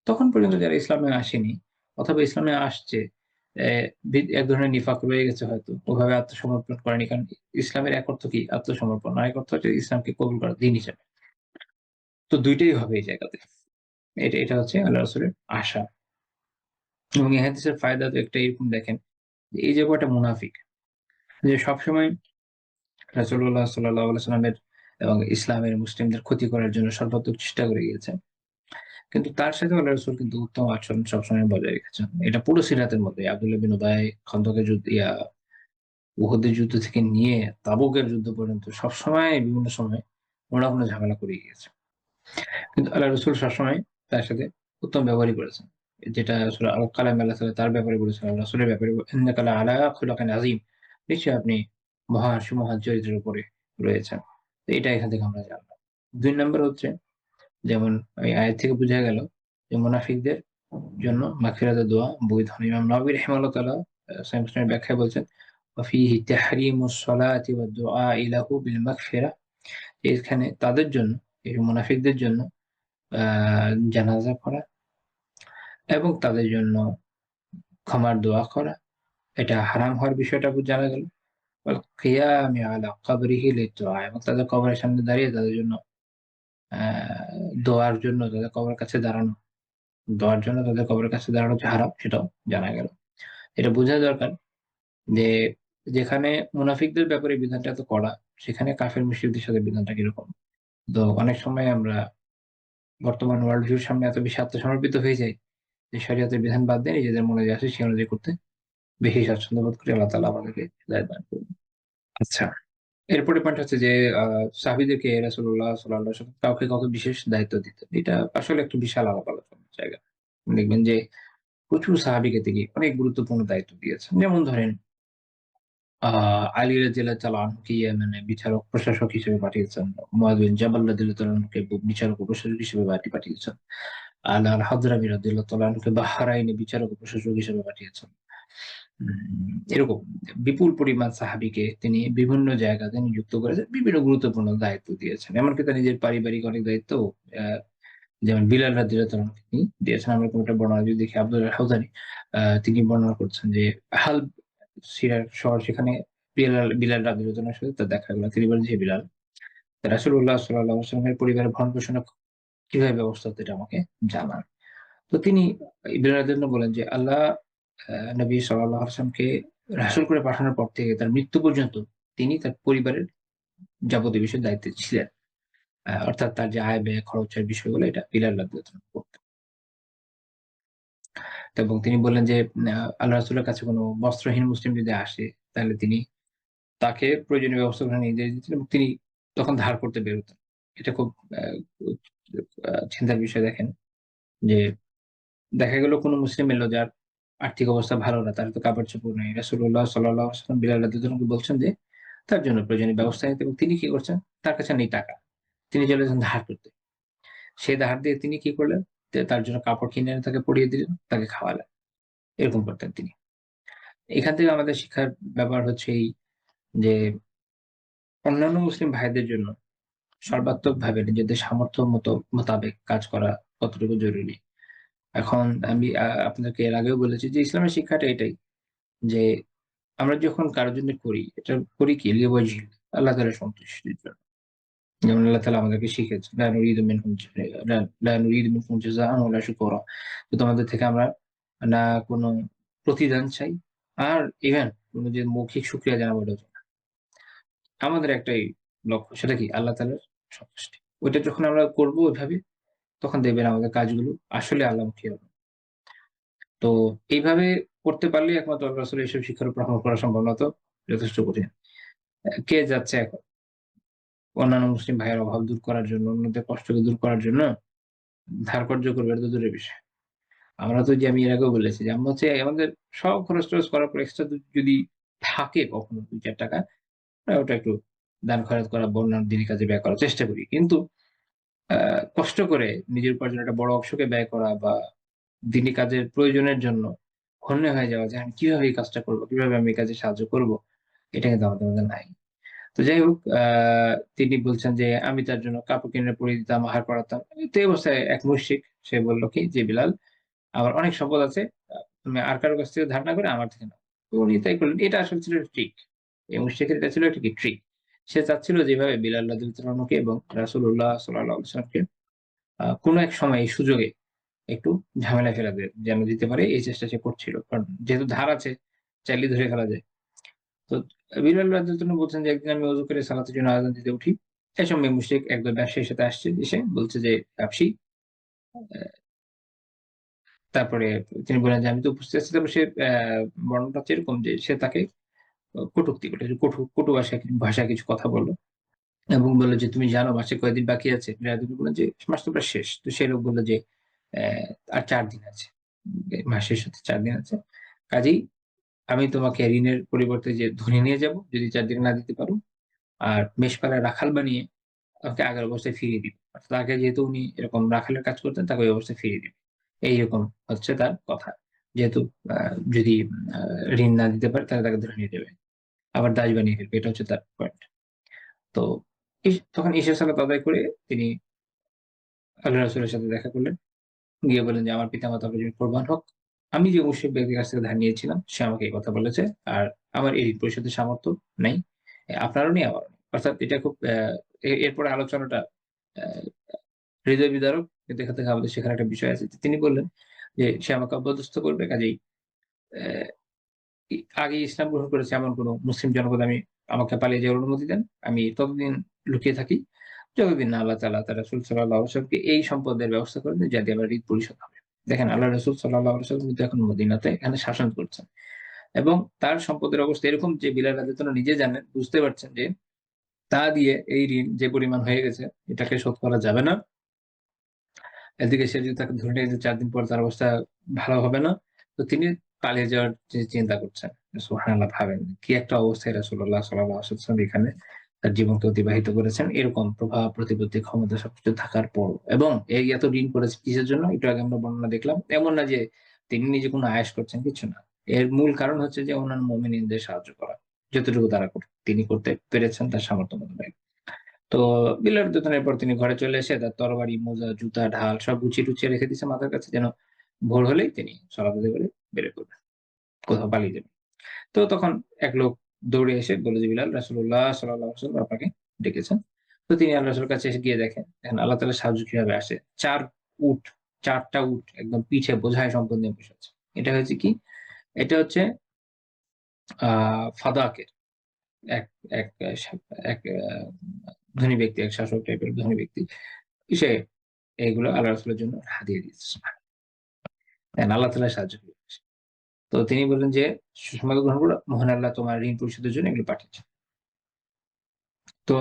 [SPEAKER 2] তখন পর্যন্ত যারা ইসলামে আসেনি অথবা ইসলামে আসছে, এক ধরনের নিফাক রয়ে গেছে হয়তো। ওভাবে আত্মসমর্পণ করেনি। কারণ ইসলামের এক অর্থ কি? আত্মসমর্পণ। আরেক অর্থ হচ্ছে ইসলামকে কবুল করা দিন হিসেবে। তো ২ টাই হবে এই জায়গাতে। এটা হচ্ছে আল্লাহ রাসূলের আশা। এবং এই হাদিসের ফায়দা তো একটা এরকম দেখেন, যে এই যে কয়টা মুনাফিক, যে সবসময় রাসূলুল্লাহ সাল্লাল্লাহু আলাইহি ওয়াসাল্লামের এবং ইসলামের, মুসলিমদের ক্ষতি করার জন্য সর্বাত্মক চেষ্টা করে গিয়েছে। কিন্তু তার সাথেও আল্লাহ রাসূল কিন্তু উত্তম আচরণ সবসময় বজায় রেখেছেন। এটা পুরো সিরাতের মধ্যে আব্দুল্লাহ বিন উবাই, খন্দকের যুদ্ধ, উহুদের যুদ্ধ থেকে নিয়ে তাবুকের যুদ্ধ পর্যন্ত সবসময় বিভিন্ন সময় কোন না কোন ঝামেলা করেই গিয়েছে। কিন্তু আল্লাহ রাসূল সবসময় তার সাথে উত্তম ব্যবহারই করেছেন। যেটা সূরা আল কালাম আল্লাহ তাআলা তার ব্যাপারে বলেছেন, আল্লাহ রাসূলের ব্যাপারে, "ইন্নাকা লাআলা খুলুকিন আযীম", নিশ্চয়ই আপনি সুমহান চরিত্রের উপরে রয়েছেন। তো এটা এখান থেকে আমরা জানলাম। ২ নাম্বার হচ্ছে, যেমন এই আয়াত থেকে বোঝা গেল যে মুনাফিকদের জন্য মাগফিরাতের দোয়া বৈধ। ইমাম নববী রাহিমাহুল্লাহ তাআলা সহিহ মুসলিমের ব্যাখ্যায় বলছেন, ওয়া ফীহি তাহরিমুস সালাতি ওয়াদ দুআ লাহু বিল মাগফিরা। এখানে তাদের জন্য, এই মুনাফিকদের জন্য জানাজা পড়া এবং তাদের জন্য ক্ষমার দোয়া করা এটা হারাম হওয়ার বিষয়টা জানা গেল। ওয়াল কিয়ামি আলা কবরিহি লিদ-দুআ, এবং তাদের কবরের সামনে দাঁড়িয়ে তাদের জন্য দোয়ার জন্য তাদের কবরের কাছে দাঁড়ানো, দোয়ার জন্য তাদের কবরের কাছে দাঁড়ানো যে হারাম সেটাও জানা গেল। এটা বোঝা দরকার যে যেখানে মুনাফিকদের ব্যাপারে বিধানটা এত কড়া, সেখানে কাফের মুশরিকদের সাথে বিধানটা কিরকম। তো অনেক সময় আমরা বর্তমান ওয়ার্ল্ড ভিউর সামনে এত বেশি আত্মসমর্পিত হয়ে যাই যে শরিয়তের বিধান বাদ দিয়ে নিজেদের মনে যে আসে সে অনুযায়ী করতে বেশি স্বাচ্ছন্দ্য বোধ করি। আল্লাহ তাআলা আমাদেরকে হিদায়াত দান করুন। আচ্ছা, এরপরের পয়েন্ট হচ্ছে যে সাহাবীদেরকে রাসূলুল্লাহ সাল্লাল্লাহু আলাইহি ওয়াসাল্লাম কাউকে কত বিশেষ দায়িত্ব দিতেন। এটা আসলে একটা বিশাল আলাপ আলোচনার জায়গা। দেখবেন যে প্রচুর সাহাবীকে তিনি অনেক গুরুত্বপূর্ণ দায়িত্ব দিয়েছেন। যেমন ধরেন আ আলী রাদিয়াল্লাহু তাআলা আনহুকে ইয়েমেনে বিচারক প্রশাসক হিসেবে পাঠিয়েছেন। মুআয বিন জাবাল রাদিয়াল্লাহু তাআলা আনহুকে বিচারক ও প্রশাসক হিসেবে পাঠিয়েছেন। আল হাযরামী রাদিয়াল্লাহু তাআলা আনহুকে বাহরাইনে বিচারক ও প্রশাসক হিসেবে পাঠিয়েছেন। এরকম বিপুল পরিমাণ সাহাবীকে তিনি বিভিন্ন জায়গাতে নিযুক্ত করেছেন, বিভিন্ন গুরুত্বপূর্ণ দায়িত্ব দিয়েছেন। এমনকি তার নিজের পারিবারিক অনেক দায়িত্বও আ যেমন বিলাল রাদিয়াল্লাহু তাআলা আনহুকে তিনি দিয়েছেন। আমরা একটা বর্ণনা যদি দেখি আব্দুল হাউজারী তিনি বর্ণনা করছেন যে হালব সিরিয়ার শহর, সেখানে বিলাল রাদিয়াল্লাহু তাআলার সাথে তার দেখা হলো। তিনি বলেন যে, বিলাল, রাসূলুল্লাহ সাল্লাল্লাহু আলাইহি ওয়াসাল্লামের পরিবারের ভরণ-পোষণের কিভাবে ব্যবস্থা হতো এটা আমাকে জানান। তো তিনি বিলাল রাদিয়াল্লাহু বলেন যে, আল্লাহ নবী সাল্লাল্লাহু আলাইহি ওয়াসাল্লামকে রাসূল করে পাঠানোর পর থেকে তার মৃত্যু পর্যন্ত তিনি তার পরিবারের যাবতীয় বিষয়ের দায়িত্বে ছিলেন। অর্থাৎ তার যে আয় ব্যয় খরচের বিষয়গুলো এটা বিলাল রাদিয়াল্লাহু তাআলা করতেন। এবং তিনি বললেন যে আল্লাহ রাসূলের কাছে কোনো বস্ত্রহীন মুসলিম যদি আসে তাহলে তিনি তাকে প্রয়োজনীয় ব্যবস্থাগুলো নির্দেশ দিতেন এবং তিনি তখন ধার করতে বের হতেন। এটা খুব আ চিন্তার বিষয়। দেখেন যে দেখা গেল কোন মুসলিম এলো যার আর্থিক অবস্থা ভালো না, তার তো কাপড়-চোপড় নেই। রাসূলুল্লাহ সাল্লাল্লাহু আলাইহি ওয়াসাল্লাম বিলাল রাদিয়াল্লাহু আনহুকে বলছেন যে তার জন্য প্রয়োজনীয় ব্যবস্থা নিতে, এবং তিনি কি করছেন? তার কাছে নেই টাকা। তিনি চলে যাচ্ছেন ধার করতে। সেই ধার দিয়ে তিনি কি করলেন? যে তার জন্য কাপড় কিনে এনে তাকে পরিয়ে দিলেন, তাকে খাওয়ালেন। এরকম করতেন তিনি। এখান থেকে আমাদের শিক্ষার ব্যাপার হচ্ছে এই যে অন্যান্য মুসলিম ভাইদের জন্য সর্বাত্মকভাবে নিজেদের সামর্থ্য মোতাবেক কাজ করা কতটুকু জরুরি। এখন আমি আপনাদেরকে এর আগেও বলেছি যে ইসলামের শিক্ষাটা এটাই যে আমরা যখন কারো জন্য করি, এটা করি কি লিওয়াজিহিল্লাহ, আল্লাহ তাআলার সন্তুষ্টির জন্য। যেমন আল্লাহ তাআলা আমাদেরকে শিখিয়েছেন, লা নুরিদু মিনকুম জাযাআন ওয়ালা শুকুরা। তো তোমাদের থেকে আমরা না কোনো প্রতিদান চাই, আর ইভেন কোন যে মৌখিক শুকরিয়া জানাবো ওটাও চাই না। আমাদের একটাই লক্ষ্য, সেটা কি? আল্লাহ তাআলার সন্তুষ্টি। ওইটা যখন আমরা করব ওইভাবে, তখন দেখবেন আমাদের কাজগুলো আসলে আল্লাহমুখী হবে। তো এইভাবে করতে পারলেই একমাত্র আল্লাহ রাসূলের এসব শিক্ষার উপর আমল করা সম্ভব, নয়তো যথেষ্ট কঠিন। কে যাচ্ছে এখন অন্যান্য মুসলিম ভাইয়ের অভাব দূর করার জন্য, অন্যদের কষ্টকে দূর করার জন্য ধার কর্জ করবে? এটা তো দূরের বিষয়। আমরা তো, যে আমি এর আগেও বলেছি যে আমরা হচ্ছে আমাদের সব খরচ-টরচ করার পর এক্সট্রা যদি থাকে কখনো ৳২-৳৪, ওটা একটু দান খয়রাত করা, বন্যার দিনী কাজে ব্যয় করার চেষ্টা করি। কিন্তু আ কষ্ট করে নিজের উপার্জনের একটা বড় অংশকে ব্যয় করা বা দিনী কাজের প্রয়োজনের জন্য হন্যে হয়ে যাওয়া যে আমি কিভাবে এই কাজটা করব? কিভাবে আমি এই কাজে সাহায্য করব? এটা কিন্তু আমাদের মধ্যে নাই। তো যাই হোক, তিনি বলছেন যে আমি তার জন্য কাপড় কিনে পরিয়ে দিতাম, আহার করাতাম। তো এই অবস্থায় এক মুশরিক সে বলল কি যে, "বিলাল, আমার অনেক সম্পদ আছে। তুমি আর কারো কাছ থেকে ধার না করে আমার থেকে নাও।" তো উনি তাই করলেন। এটা আসলে ছিল ট্রিক। এই মুশরিকের এটা ছিল একটা কি ট্রিক। সে চাচ্ছিল যেভাবে বিলাল রাদিয়াল্লাহু আনহুকে এবং রাসূলুল্লাহ সাল্লাল্লাহু আলাইহি ওয়াসাল্লামকে কোন এক সময় এই সুযোগে একটু ঝামেলায় ফেলা যেন দিতে পারে, এই চেষ্টা সে করছিল। কারণ যেহেতু ধার আছে, চাইলেই ধরে ফেলা যায়। তো বিলাল রাদিয়াল্লাহু আনহু বলছেন যে, একদিন আমি ওযু করে সালাতের জন্য আযান দিতে উঠি। এই সময় মুশরিক একদল ব্যবসায়ীর সাথে আসছে, এসে বলছে যে, "ব্যবসায়ী।" তারপরে তিনি বললেন যে, "আমি তো উপস্থিত আছি।" তারপর সে বর্ণনাটা হচ্ছে এরকম যে, সে তাকে কটূক্তি করল। কটু ভাষায় কিছু কথা বলল এবং বলল যে, "তুমি জানো মাসে কয়দিন বাকি আছে?" রাদিয়াল্লাহু বললেন যে, "মাস তো প্রায় শেষ।" তো সেই লোক বলল যে, "অ্যা আর ৪ দিন আছে। মাস শেষ হতে ৪ দিন আছে। কাজেই আমি তোমাকে ঋণের পরিবর্তে যে ধরে নিয়ে যাব, যদি ৪ দিনে না দিতে পারো। আর মেষপাড়ায় রাখাল বানিয়ে ওকে আগের অবস্থায় ফিরিয়ে দিবে।" অর্থাৎ আগে যেহেতু উনি এরকম রাখালের কাজ করতেন, তাকে ওই অবস্থায় ফিরিয়ে দিবে। এইরকম হচ্ছে তার কথা। যেহেতু যদি ঋণ না দিতে পারে তাহলে তাকে ধরে নিয়ে যাবে, আবার দাস বানিয়ে ফেলবে, এটা হচ্ছে তার পয়েন্ট। তো তখন ঈশা সালাত আদায় করে তিনি আল্লাহ রাসূলের সাথে দেখা করলেন, গিয়ে বললেন যে আমার পিতামাতা আপনার জন্য কোরবান হোক, আমি যে মুশরিক ব্যক্তির কাছ থেকে ধার নিয়েছিলাম সে আমাকে এই কথা বলেছে, আর আমার এই ঋণ পরিশোধের সামর্থ্য নেই, আপনারও নেই আমারও নেই। অর্থাৎ এটা খুব এরপরে আলোচনাটা আহ, হৃদয় বিদারক, কিন্তু এখান থেকে আমাদের সেখানে একটা বিষয় আছে। তিনি বললেন যে সে আমাকে অপদস্থ করবে, কাজেই আহ, আগে ইসলাম গ্রহণ করেছে এমন কোন মুসলিম জনপদ আমাকে পালিয়ে যাওয়ার অনুমতি দেন, আমি ততদিন লুকিয়ে থাকি যতদিন না আল্লাহ তাআলা তার রাসূল সাল্লাল্লাহু আলাইহি ওয়াসাল্লামকে এই সম্পদের ব্যবস্থা করে দেন, যা দিয়ে আমার ঋণ পরিশোধ হবে। দেখেন, আল্লাহ রাসূল সাল্লাল্লাহু আলাইহি ওয়াসাল্লাম কিন্তু এখন মদিনাতে এখানে শাসন করছেন, এবং তার সম্পদের অবস্থা এরকম যে বিলাল রাদিয়াল্লাহু আনহু নিজে জানেন, বুঝতে পারছেন যে তা দিয়ে এই ঋণ যে পরিমাণ হয়ে গেছে এটাকে শোধ করা যাবে না। এদিকে সে যদি তাকে ধরে নিয়ে যে ৪ দিন পর তার অবস্থা ভালো হবে না। তো তিনি পালিয়ে যাওয়ার যে চিন্তা করছেন। সুবহানাল্লাহ, ভাবেন কি একটা অবস্থায় রাসূলুল্লাহ সাল্লাল্লাহু আলাইহি ওয়াসাল্লাম এখানে তার জীবনকে অতিবাহিত করেছেন। এরকম প্রভাব, প্রতিপত্তি, ক্ষমতা সবকিছু থাকার পরও, এবং এই এত ঋণ করেছে কিসের জন্য? একটু আগে আমরা বর্ণনা দেখলাম। এমন না যে তিনি নিজে কোনো আয়েশ করছেন, কিছু না। এর মূল কারণ হচ্ছে যে অন্যান্য মুমিনদের সাহায্য করা। যতটুকু তারা তিনি করতে পেরেছেন তার সামর্থ্য মোতাবেক। তো বিলার দোকানের পর তিনি ঘরে চলে এসে তার তরবারি, মোজা, জুতা, ঢাল সব গুছিয়ে-টুছিয়ে রেখে দিয়েছে মাথার কাছে, যেন ভোর হলেই তিনি সালাত আদায় করে বেরিয়ে পড়বেন, কোথাও পালিয়ে যাবেন। তো তখন এক লোক দৌড়ে এসে বলল যে, "বিলাল, রাসূলুল্লাহ সাল্লাল্লাহু আলাইহি ওয়াসাল্লাম আপনাকে ডেকেছেন।" তো তিনি আল্লাহর রাসূলের কাছে এসে গিয়ে দেখেন আল্লাহ তাআলার সাহায্য কিভাবে আসে। ৪ টা উট একদম পিঠে বোঝায় সম্পদ নিয়ে বসে আছে। এটা হয়েছে কি? এটা হচ্ছে আ ফাদাকের এক এক এক ধনী ব্যক্তি, এক শাসক টাইপের ধনী ব্যক্তি। সে এগুলো আল্লাহ রাসূলের জন্য হাদিয়া দিয়েছে। আল্লাহ তাআলার সাহায্য পেয়েছে। তো তিনি বললেন যে, "সুসংবাদ গ্রহণ করো, মহান আল্লাহ তোমার ঋণ পরিশোধের জন্য এগুলো পাঠিয়েছেন।" তো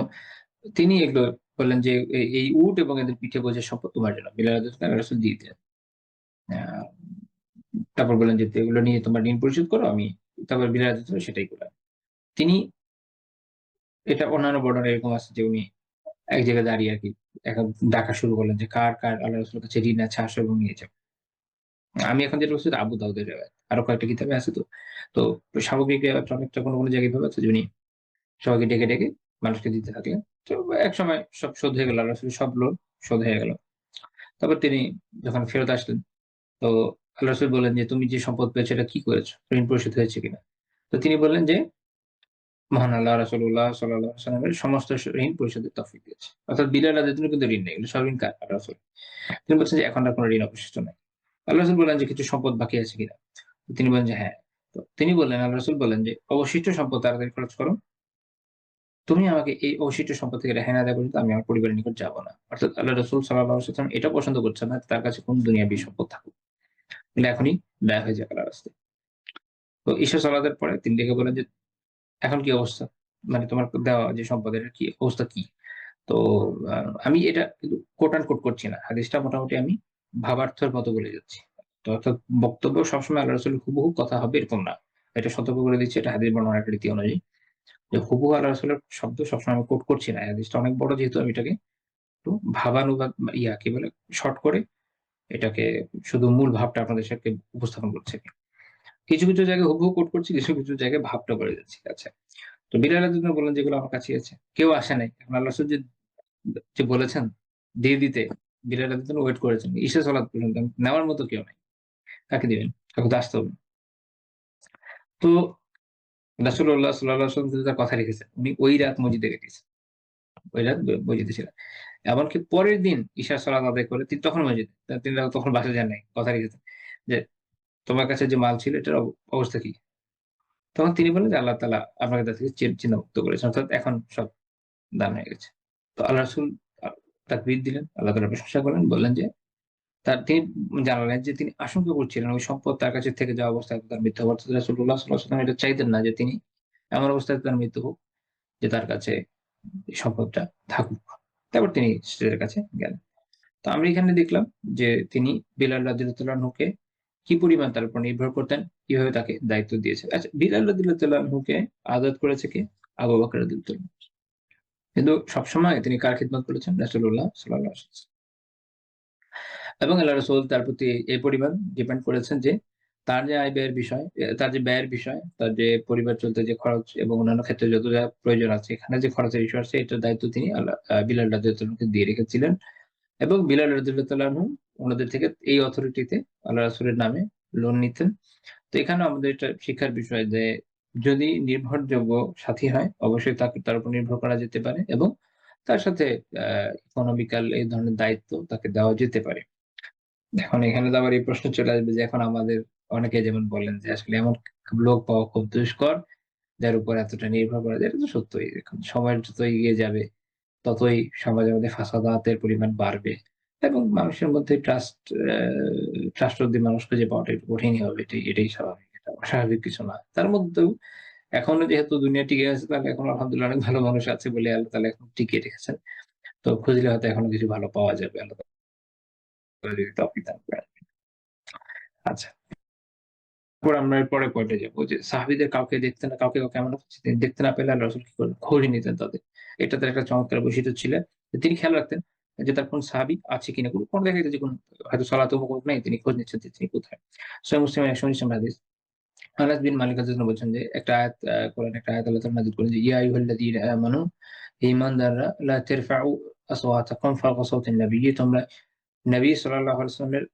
[SPEAKER 2] তিনি এগুলো বললেন যে, এই উট এবং এদের পিঠে বোঝাই সম্পদ তোমার জন্য।" বিলাল রাদিয়াল্লাহু তাআলা রাসূল দিয়ে দিলেন। আ তারপর বললেন যে, "এগুলো নিয়ে তোমরা ঋণ পরিশোধ করো, আমি।" তারপর বিলাল রাদিয়াল্লাহু তাআলা সেটাই করলেন। তিনি এটা অন্যান্য বর্ণনায় এরকম আছে যে, উনি এক জায়গায় দাঁড়িয়ে আরকি এখন ডাকা শুরু করলেন যে, "কার আল্লাহ রাসূলের কাছে ঋণ আছে, আসো এবং নিয়ে যাও।" আমি এখন যেটা বলছি আবু দাউদের রেওয়ায়াত। আরো কয়েকটা কিতাবে আছে তো। তো স্বাভাবিক রেওয়ায়তটা অনেকটা কোন জায়গায় এভাবে আছে যে উনি সবাইকে ডেকে মানুষকে দিতে থাকলেন। তো একসময় সব শোধ হয়ে গেল। আল্লাহ রাসূলের সব লোন শোধ হয়ে গেল। তারপর তিনি যখন ফেরত আসলেন, তো আল্লাহ রাসূল বললেন যে, "তুমি যে সম্পদ পেয়েছো এটা কি করেছো? ঋণ পরিশোধ হয়েছে কিনা?" তো তিনি বললেন যে, "মহান আল্লাহ রাসূলুল্লাহ সাল্লাল্লাহু আলাইহি ওয়াসাল্লামের সমস্ত ঋণ পরিশোধের তৌফিক দিয়েছে।" অর্থাৎ বিলাল রাদিয়াল্লাহু আনহু কিন্তু ঋণ নেই। এগুলো সব ঋণ কার? আল্লাহ রাসূল। তিনি বলছেন যে, "এখন আর কোন ঋণ অবশিষ্ট নাই।" আল্লাহ রাসূল বললেন যে, "কিছু সম্পদ বাকি আছে কিনা?" তিনি বললেন যে, "হ্যাঁ।" তো তিনি বললেন, আল্লাহ রাসূল বললেন যে, "অবশিষ্ট সম্পদ তাড়াতাড়ি খরচ করো। তুমি আমাকে এই অবশিষ্ট সম্পদ থেকে রেহাই না দেওয়া পর্যন্ত আমি আমার পরিবারের নিকট যাব না।" অর্থাৎ আল্লাহ রাসূল সাল্লাল্লাহু আলাইহি ওয়াসাল্লাম এটা পছন্দ করছেন না তার কাছে কোন দুনিয়াবি সম্পদ থাকুক। কিন্তু এখনই ব্যয় হয়ে যাক আল্লাহর রাস্তায়। তো ঈশা সালাতের পরে তিনি ডেকে বললেন যে, "এখন কি অবস্থা? মানে তোমার দেওয়া যে সম্পদের কি অবস্থা কি?" তো আ আমি এটা কিন্তু কোট আনকোট করছি না। হাদিসটা মোটামুটি আমি ভাবার্থের মতো বলে যাচ্ছি। তো অর্থাৎ বক্তব্য সবসময় আল্লাহ রাসূলের হুবহু কথা হবে এরকম না। এটা সতর্ক করে দিচ্ছি, এটা হাদিস বর্ণনার একটা রীতি অনুযায়ী। যে হুবহু আল্লাহ রাসূলের শব্দ সবসময় আমি কোট করছি না। এই হাদিসটা অনেক বড়, যেহেতু আমি এটাকে একটু ভাবানুবাদ কি বলে শর্ট করে এটাকে শুধু মূল ভাবটা আপনাদের সাথে উপস্থাপন করছি। কিছু জায়গায় হুবহু কোট করছি, কিছু জায়গায় ভাবটা বলে যাচ্ছি। আচ্ছা। তো বিলাল রাদিয়াল্লাহু আনহু বললেন, যেগুলো আমার কাছেই আছে। কেউ আসে নাই। এখন আল্লাহ রাসূল যে বলেছেন দিয়ে দিতে, বিলাল রাদিয়াল্লাহু আনহু ওয়েট করেছেন। ঈশা সালাত পর্যন্ত নেওয়ার মতো কেউ নাই। কাকে দিবেন? কাউকে তো আসতে হবে। তো রাসূলুল্লাহ সাল্লাল্লাহু আলাইহি ওয়াসাল্লাম কিন্তু তার কথা রেখেছেন। উনি ওই রাত মসজিদে কেটেছেন। ওই রাত মসজিদে ছিলেন। এমনকি পরের দিন ইশার সালাত আদায় করে তিনি তখন মসজিদে। তিনি তখন বাসায় যান নাই। কথা রেখেছেন। যে তোমার কাছে যে মাল ছিল এটার অবস্থা কি? তখন তিনি বললেন যে, "আল্লাহ তাআলা আপনাকে তা থেকে চিন্তামুক্ত করেছেন।" অর্থাৎ এখন সব দান হয়ে গেছে। তো আল্লাহ রাসূল আ তাকবীর দিলেন। আল্লাহ তাআলার প্রশংসা করলেন। বললেন যে তিনি জানালেন যে তিনি আশঙ্কা করছিলেন ওই সম্পদ তার কাছে থেকে যাওয়া অবস্থায় তার মৃত্যু হবে। অর্থাৎ রাসূলুল্লাহ সাল্লাল্লাহু আলাইহি ওয়াসাল্লাম এটা চাইতেন না যে তিনি এমন অবস্থায় তার মৃত্যু হোক যে তার কাছে এই সম্পদটা থাকুক। তারপর তিনি স্ত্রীর কাছে গেলেন। তো আমরা এখানে দেখলাম যে তিনি বিলাল রাদিয়াল্লাহু আনহুকে কি পরিমাণ তার উপর নির্ভর করতেন, কিভাবে তাকে দায়িত্ব দিয়েছেন। আচ্ছা, বিলাল রাদিয়াল্লাহু আনহুকে আযাদ করেছে কে? আবু বকর রাদিয়াল্লাহু আনহু। কিন্তু সবসময় তিনি কার খিদমত করেছেন? রাসূলুল্লাহ সাল্লাল্লাহু আলাইহি ওয়াসাল্লাম। এবং আল্লাহ রাসূল তার প্রতি এই পরিমাণ ডিপেন্ড করেছেন যে তার যে আয় ব্যয়ের বিষয়, তার যে ব্যয়ের বিষয়, তার যে পরিবার চলতে যে খরচ এবং অন্যান্য ক্ষেত্রে যত যা প্রয়োজন আছে, এখানে যে খরচের ইস্যু আছে এটার দায়িত্ব তিনি বিলাল রাদিয়াল্লাহু আনহুকে দিয়ে রেখেছিলেন এবং বিলাল রাদিয়াল্লাহু আনহু ওনাদের থেকে এই অথরিটিতে আল্লাহ রাসূলের নামে লোন নিতেন। তো এখানেও আমাদের এটা শিক্ষার বিষয় যে যদি নির্ভরযোগ্য সাথী হয় অবশ্যই তাকে তার উপর নির্ভর করা যেতে পারে এবং তার সাথে আ ইকোনমিক্যাল এই ধরনের দায়িত্ব তাকে দেওয়া যেতে পারে। এখন এখানে তো আবার এই প্রশ্ন চলে আসবে যে এখন আমাদের অনেকে যেমন বলেন যে আসলে এমন লোক পাওয়া খুব দুষ্কর যার উপর এতটা নির্ভর করা যায়। এটা তো সত্যই। এখন সময় যত এগিয়ে যাবে ততই সমাজের মধ্যে ফাসাদাতের পরিমাণ বাড়বে এবং মানুষের মধ্যে ট্রাস্টওয়ার্দি মানুষ খুঁজে পাওয়াটা একটু কঠিনই হবে। এটাই স্বাভাবিক। এটা অস্বাভাবিক কিছু না। তার মধ্যেও এখনো যেহেতু দুনিয়া টিকে আছে তাহলে এখন আলহামদুলিল্লাহ অনেক ভালো মানুষ আছে বলে আল্লাহ তাআলা এখন টিকিয়ে রেখেছেন। তো খুঁজলে হয়তো এখনো কিছু ভালো পাওয়া যাবে। আল্লাহ তাআলা যদি তৌফিক দান করেন। আচ্ছা। এরপর আমরা এরপরে পয়েন্টে যাবো যে সাহাবীদের কাউকে এমন দেখতে না পেলে আল্লাহ রাসূল কি করতেন? খোঁজ নিতেন তাদের। এটা তার একটা চমৎকার বৈশিষ্ট্য ছিল। তিনি খেয়াল রাখতেন যে তার কোন সাহাবী আছে কিনা। কোন দেখা যেত যে কোন হয়তো সালাতে মওকুফ নাই তিনি খোঁজ নিচ্ছেন যে তিনি কোথায়। সহিহ মুসলিমের ১১৯ নম্বর হাদিস। আনাস বিন মালিক রাদিয়াল্লাহু বলছেন যে একটা আয়াত কোরআনে একটা আয়াত আল্লাহ তাআলা নাযিল করেন যে ইয়া আইয়ুহাল্লাযীনা আমানু হে ঈমানদাররা লা তারফাউ আসওয়াতাকুম ফাওকা সাওতিন নাবিয়্যি তোমরা নবী সাল্লাল্লাহু আলাইহি ওয়াসাল্লামের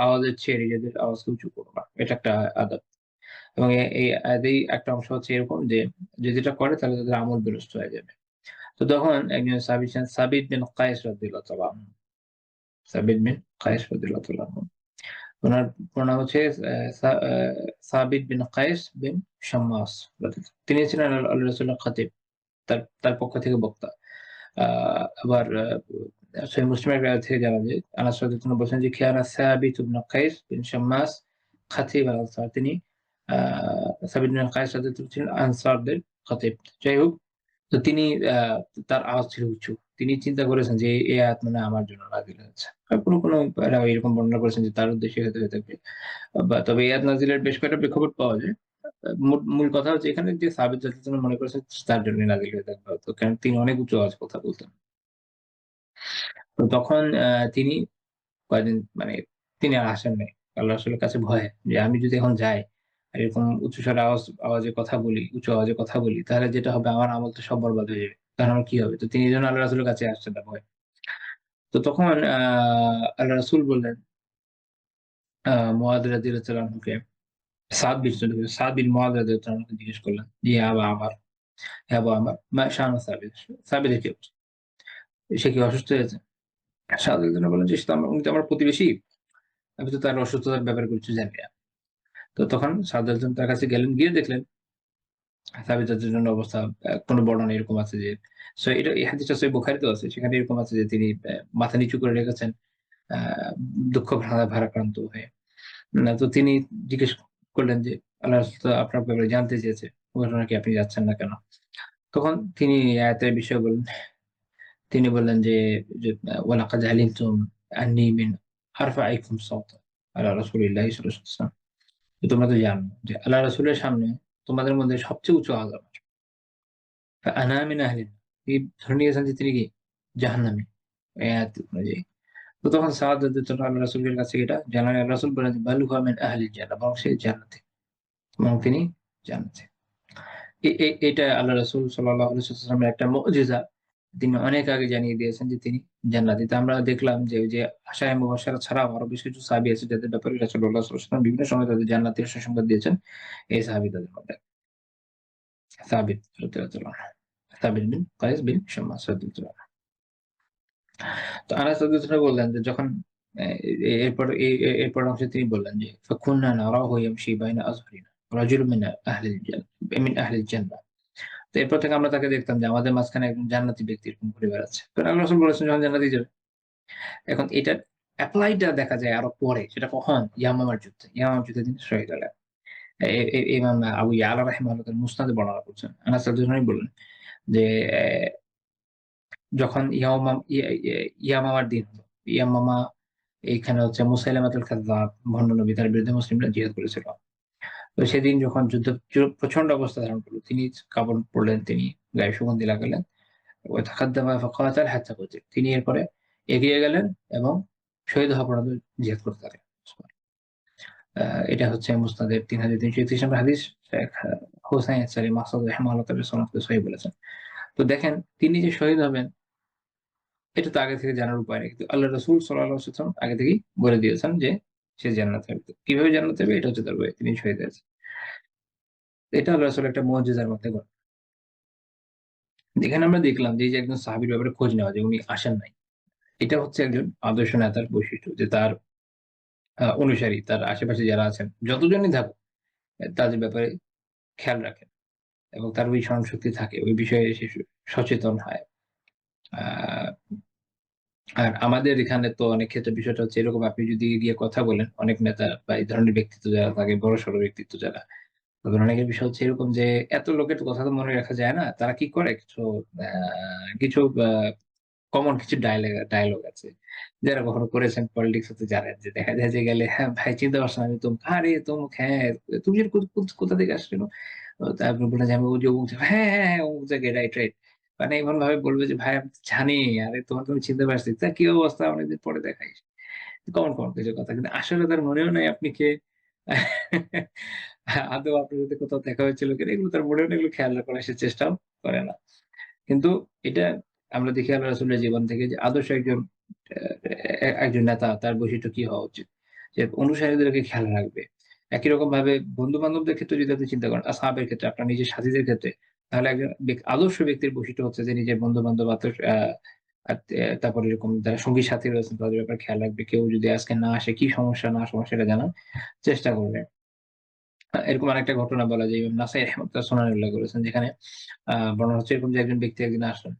[SPEAKER 2] আওয়াজের চেয়ে নিজেদের আওয়াজকে উঁচু করো না। এটা একটা আদব। এবং এই আয়াতেই একটা অংশ হচ্ছে এরকম যে, যে যেটা করে তাহলে তাদের আমল বিনষ্ট হয়ে যাবে। তো তখন একজন সাহাবী ছিলেন সাবিত বিন কায়েস রাদিয়াল্লাহু তাআলা আনহু। সাবিত বিন কায়েস রাদিয়াল্লাহু তাআলা আনহু। উনার পুরো নাম হচ্ছে আ সা আ সাবিত বিন কায়েস বিন শাম্মাস রাদিয়াল্লাহু তিনি ছিলেন আল্লাহ রাসূলের খতিব। তার পক্ষ থেকে বক্তা। আ আবার সহিহ মুসলিমের riwayat থেকে জানা যায় আনাস রাদিয়াল্লাহু আনহু বলছেন যে খিয়ানা সাবিত ইবনে কাইস বিন শাম্মাস খাতিব আল-আনসার তিনি আ সাবিত বিন কাইস রাদিয়াল্লাহু আনহু ছিলেন আনসারদের খতিব। যাই হোক তো তিনি আ তার আওয়াজ ছিল উঁচু। তিনি চিন্তা করেছেন যে এই আয়াত মনে হয় আমার জন্য নাযিল হয়েছে। কোন রাওী এরকম বর্ণনা করেছেন যে তার উদ্দেশ্যে হয়তো হয়ে থাকবে। তবে এই আয়াত নাযিলের বেশ কয়েকটা প্রেক্ষাপট পাওয়া যায়। মূল কথা হচ্ছে এখানে যে সাবিত রাদিয়াল্লাহু আনহু মনে করেছেন তার জন্যই নাযিল হয়ে থাকবে হয়তো। কারণ তিনি অনেক উঁচু আওয়াজে কথা বলতেন। তো তখন তিনি কয়েকদিন মানে তিনি আর আসেন নাই। আল্লাহ রাসূলের কাছে ভয়ে যে আমি যদি এখন যাই আর এরকম উচ্চস্বরে আওয়াজে কথা বলি, উঁচু আওয়াজে কথা বলি তাহলে যেটা হবে আমার আমল তো সব বরবাদ হয়ে যাবে। তখন আমার কি হবে? তো তিনি এজন্য আল্লাহ রাসূলের কাছে আসছেন না ভয়ে। তো তখন আল্লাহ রাসূল বললেন মুআয রাদিয়াল্লাহু আনহুকে সাদ বিন মুআয রাদিয়াল্লাহু আনহুকে জিজ্ঞেস করলেন, "ইয়া আবা আমার, হে আবু আমার, মা শানু সাবিত?" সাবিতের কি অবস্থা? সে কি অসুস্থ হয়েছে? সাদ রাদিয়াল্লাহু আনহু বললেন যে, উনি তো আমার প্রতিবেশী। আমি তো তার অসুস্থতার ব্যাপারে কিছু জানি না। তো তখন সাজ্জাদ তার কাছে গেলেন, গিয়ে দেখলেন সাবিতার জন্য অবস্থা কোন বর্ণনা এরকম আছে যে এটা এই হাদিসটা সহিহ বুখারীতেও আছে। সেখানে এরকম আছে যে তিনি মাথা নিচু করে রেখেছেন আ দুঃখ ভারাক্রান্ত হয়ে। তো তিনি জিজ্ঞেস করলেন যে, "আল্লাহ রাসূল তো আপনার ব্যাপারে জানতে চেয়েছে। ঘটনা কি আপনি যাচ্ছেন না কেন?" তখন তিনি এই আয়াতের বিষয়ে বললেন। তিনি বললেন যে "ওয়ালাকাদ আলিমতুম আন্নী মিন আরফাইকুম সাওতা আলা রাসূলিল্লাহি সাল্লাল্লাহু আলাইহি ওয়াসাল্লাম।" তোমরা তো জানো যে আল্লাহ রাসূলের সামনে তোমাদের মধ্যে সবচেয়ে উঁচু আওয়াজ আমার। আনা মিন আহলিন তিনি ধরে নিয়েছেন যে তিনি কি? জাহান্নামী। এই আয়াত অনুযায়ী। তো তখন সাদ রাদিয়াল্লাহু আল্লাহ রাসূলের কাছে এটা জানালে আল্লাহ রাসূল বললেন যে, "বাল হুয়া মিন আহলিল জান্নাহ" বরং সে জান্নাতি। এবং তিনি জান্নাতি। এটা আল্লাহ রাসূল সাল্লাল্লাহু আলাইহি ওয়াসাল্লামের একটা মুজিজা। তিনি অনেক আগে জানিয়ে দিয়েছেন যে তিনি জান্নাতি। তো আমরা দেখলাম যে ওই যে আশায়ে মুবাশশারা ছাড়াও আরো বেশ কিছু সাহাবী আছে যাদের ব্যাপারে রাসূলুল্লাহ সাল্লাল্লাহু আলাইহি ওয়াসাল্লাম বিভিন্ন সময় তাদের জান্নাতের সুসংবাদ দিয়েছেন। এই সাহাবীদের মধ্যে সাবিত রাদিয়াল্লাহু আনহু। সাবিত বিন কায়েস বিন শাম্মাস রাদিয়াল্লাহু আনহু। তো আনাস রাদিয়াল্লাহু আনহু বললেন যে যখন এ এরপর অংশে তিনি বললেন যে ফাকুন্না নারাহু ইয়ামশি বাইনা আযহারিনা রাজুলুম মিন আহলিল জান্নাহ। তো এরপর থেকে আমরা তাকে দেখতাম যে আমাদের মাঝখানে একজন জান্নাতি ব্যক্তি এরকম ঘুরে বেড়াচ্ছে। তো আল্লাহ রাসূল বলেছেন যখন জান্নাতি যাবে। এখন এটার এপ্লাইটা দেখা যায় আরো পরে। সেটা কখন? ইয়ামামার যুদ্ধে। ইয়ামামার যুদ্ধে তিনি শহীদ হলেন। ইমাম আবু ইয়ালা রাহিমাহুল্লাহ তার মুসনাদে বর্ণনা করছেন। আনাস রাদিয়াল্লাহু আনহু বললেন যে যখন ইয়ামামার দিন হলো। ইয়ামামা এইখানে হচ্ছে মুসাইলামাতুল কাযযাব ভণ্ড নবী তার বিরুদ্ধে মুসলিমরা জিহাদ করেছিল। তো সেদিন যখন যুদ্ধ প্রচন্ড অবস্থা ধারণ করল, তিনি কাপড় পরলেন, তিনি গায়ে সুগন্ধি লাগালেন। ওয়াতাকাদ্দামা ফাকাতাল হাত্তা কুতিল। তিনি এরপরে এগিয়ে গেলেন এবং শহীদ হওয়া পর্যন্ত জিহাদ করতে থাকে। এটা হচ্ছে মুসনাদের ৩৩৩১ নম্বর হাদিস। শেখ হোসাইন আনসারী মাকসুদ রাহিমাহুল্লাহ তাআলা সনদকে সহিহ বলেছেন। তো দেখেন তিনি যে শহীদ হবেন এটা তো আগে থেকে জানার উপায় নেই। কিন্তু আল্লাহ রাসূল সাল্লাল্লাহু আলাইহি ওয়াসাল্লাম আগে থেকেই বলে দিয়েছেন যে সে জান্নাতে যাবে। কিভাবে জান্নাতে যাবে এটা হচ্ছে তার ওয়ে, তিনি শহীদ হয়েছেন। এটা আল্লাহ রাসূলের একটা মুজিজার মধ্যে ঘটনা। যেখানে আমরা দেখলাম যে এই যে একজন সাহাবীর ব্যাপারে খোঁজ নেওয়া যে উনি আসেন নাই। এটা হচ্ছে একজন আদর্শ নেতার বৈশিষ্ট্য যে তার অনুসারী, তার আশেপাশে যারা আছেন যতজনই থাকুক তাদের ব্যাপারে খেয়াল রাখেন এবং তার ওই স্মরণশক্তি থাকে। ওই বিষয়ে সে সচেতন হয়। আ আর আমাদের এখানে তো অনেক ক্ষেত্রে বিষয়টা হচ্ছে এরকম, আপনি যদি গিয়ে কথা বলেন, অনেক নেতা বা এই ধরনের ব্যক্তিত্ব যারা থাকে, বড়সড় ব্যক্তিত্ব যারা, তখন অনেকের বিষয় হচ্ছে এরকম যে এত লোকের কথা তো মনে রাখা যায় না। তারা কি করে আ কিছু কমন কিছু ডায়ালগ আছে। যারা কখনো করেছেন পলিটিক্স হতে জানেন যে দেখা যায় যে গেলে, "হ্যাঁ, ভাই চিনতে পারছেন আমি তমুক।" "আরে তমুক, হ্যাঁ, তুমি যে কোথা থেকে আসছিলো?" তারপরে বললেন যে, "আমি ওই যে অমুক জায়গায়।" "হ্যাঁ, হ্যাঁ, হ্যাঁ, অমুক জায়গায়, রাইট, রাইট।" মানে এমনভাবে বলবে যে, "ভাই আমি তো জানি, আরে তোমাকে আমি চিনতে পারছি। তা কি অবস্থা? অনেকদিন পরে দেখা হইছে।" কমন কিছু কথা। কিন্তু আসলে তার মনেও নাই আপনি কে। আদৌ আপনার সাথে কোথাও দেখা হয়েছিল কিনা এগুলো তার মনেও নেই, এগুলো খেয়াল করার সে চেষ্টাও করে না। কিন্তু এটা আমরা দেখি আল্লাহ রাসূলের জীবন থেকে যে আদর্শ একজন একজন নেতা তার বৈশিষ্ট্য কি হওয়া উচিত? যে অনুসারীদেরকে খেয়াল রাখবে। একই রকমভাবে বন্ধু-বান্ধবদের ক্ষেত্রে যদি আপনি চিন্তা করেন, আসহাবের ক্ষেত্রে, আপনার নিজের সাথীদের ক্ষেত্রে, তাহলে একজন আদর্শ ব্যক্তির বৈশিষ্ট্য হচ্ছে যে নিজের বন্ধু-বান্ধব তারপরে এরকম যারা সঙ্গী সাথী রয়েছেন তাদের ব্যাপারে খেয়াল রাখবে। কেউ যদি আজকে না আসে, কি সমস্যা না সমস্যা এটা জানার চেষ্টা করবে। এরকম আরেকটা ঘটনা বলা যায়, ইমাম নাসাই রাহিমাহুল্লাহ সুনানে উল্লেখ করেছেন, যেখানে বর্ণনা হচ্ছে এরকম যে একজন ব্যক্তি একদিন আসলেন।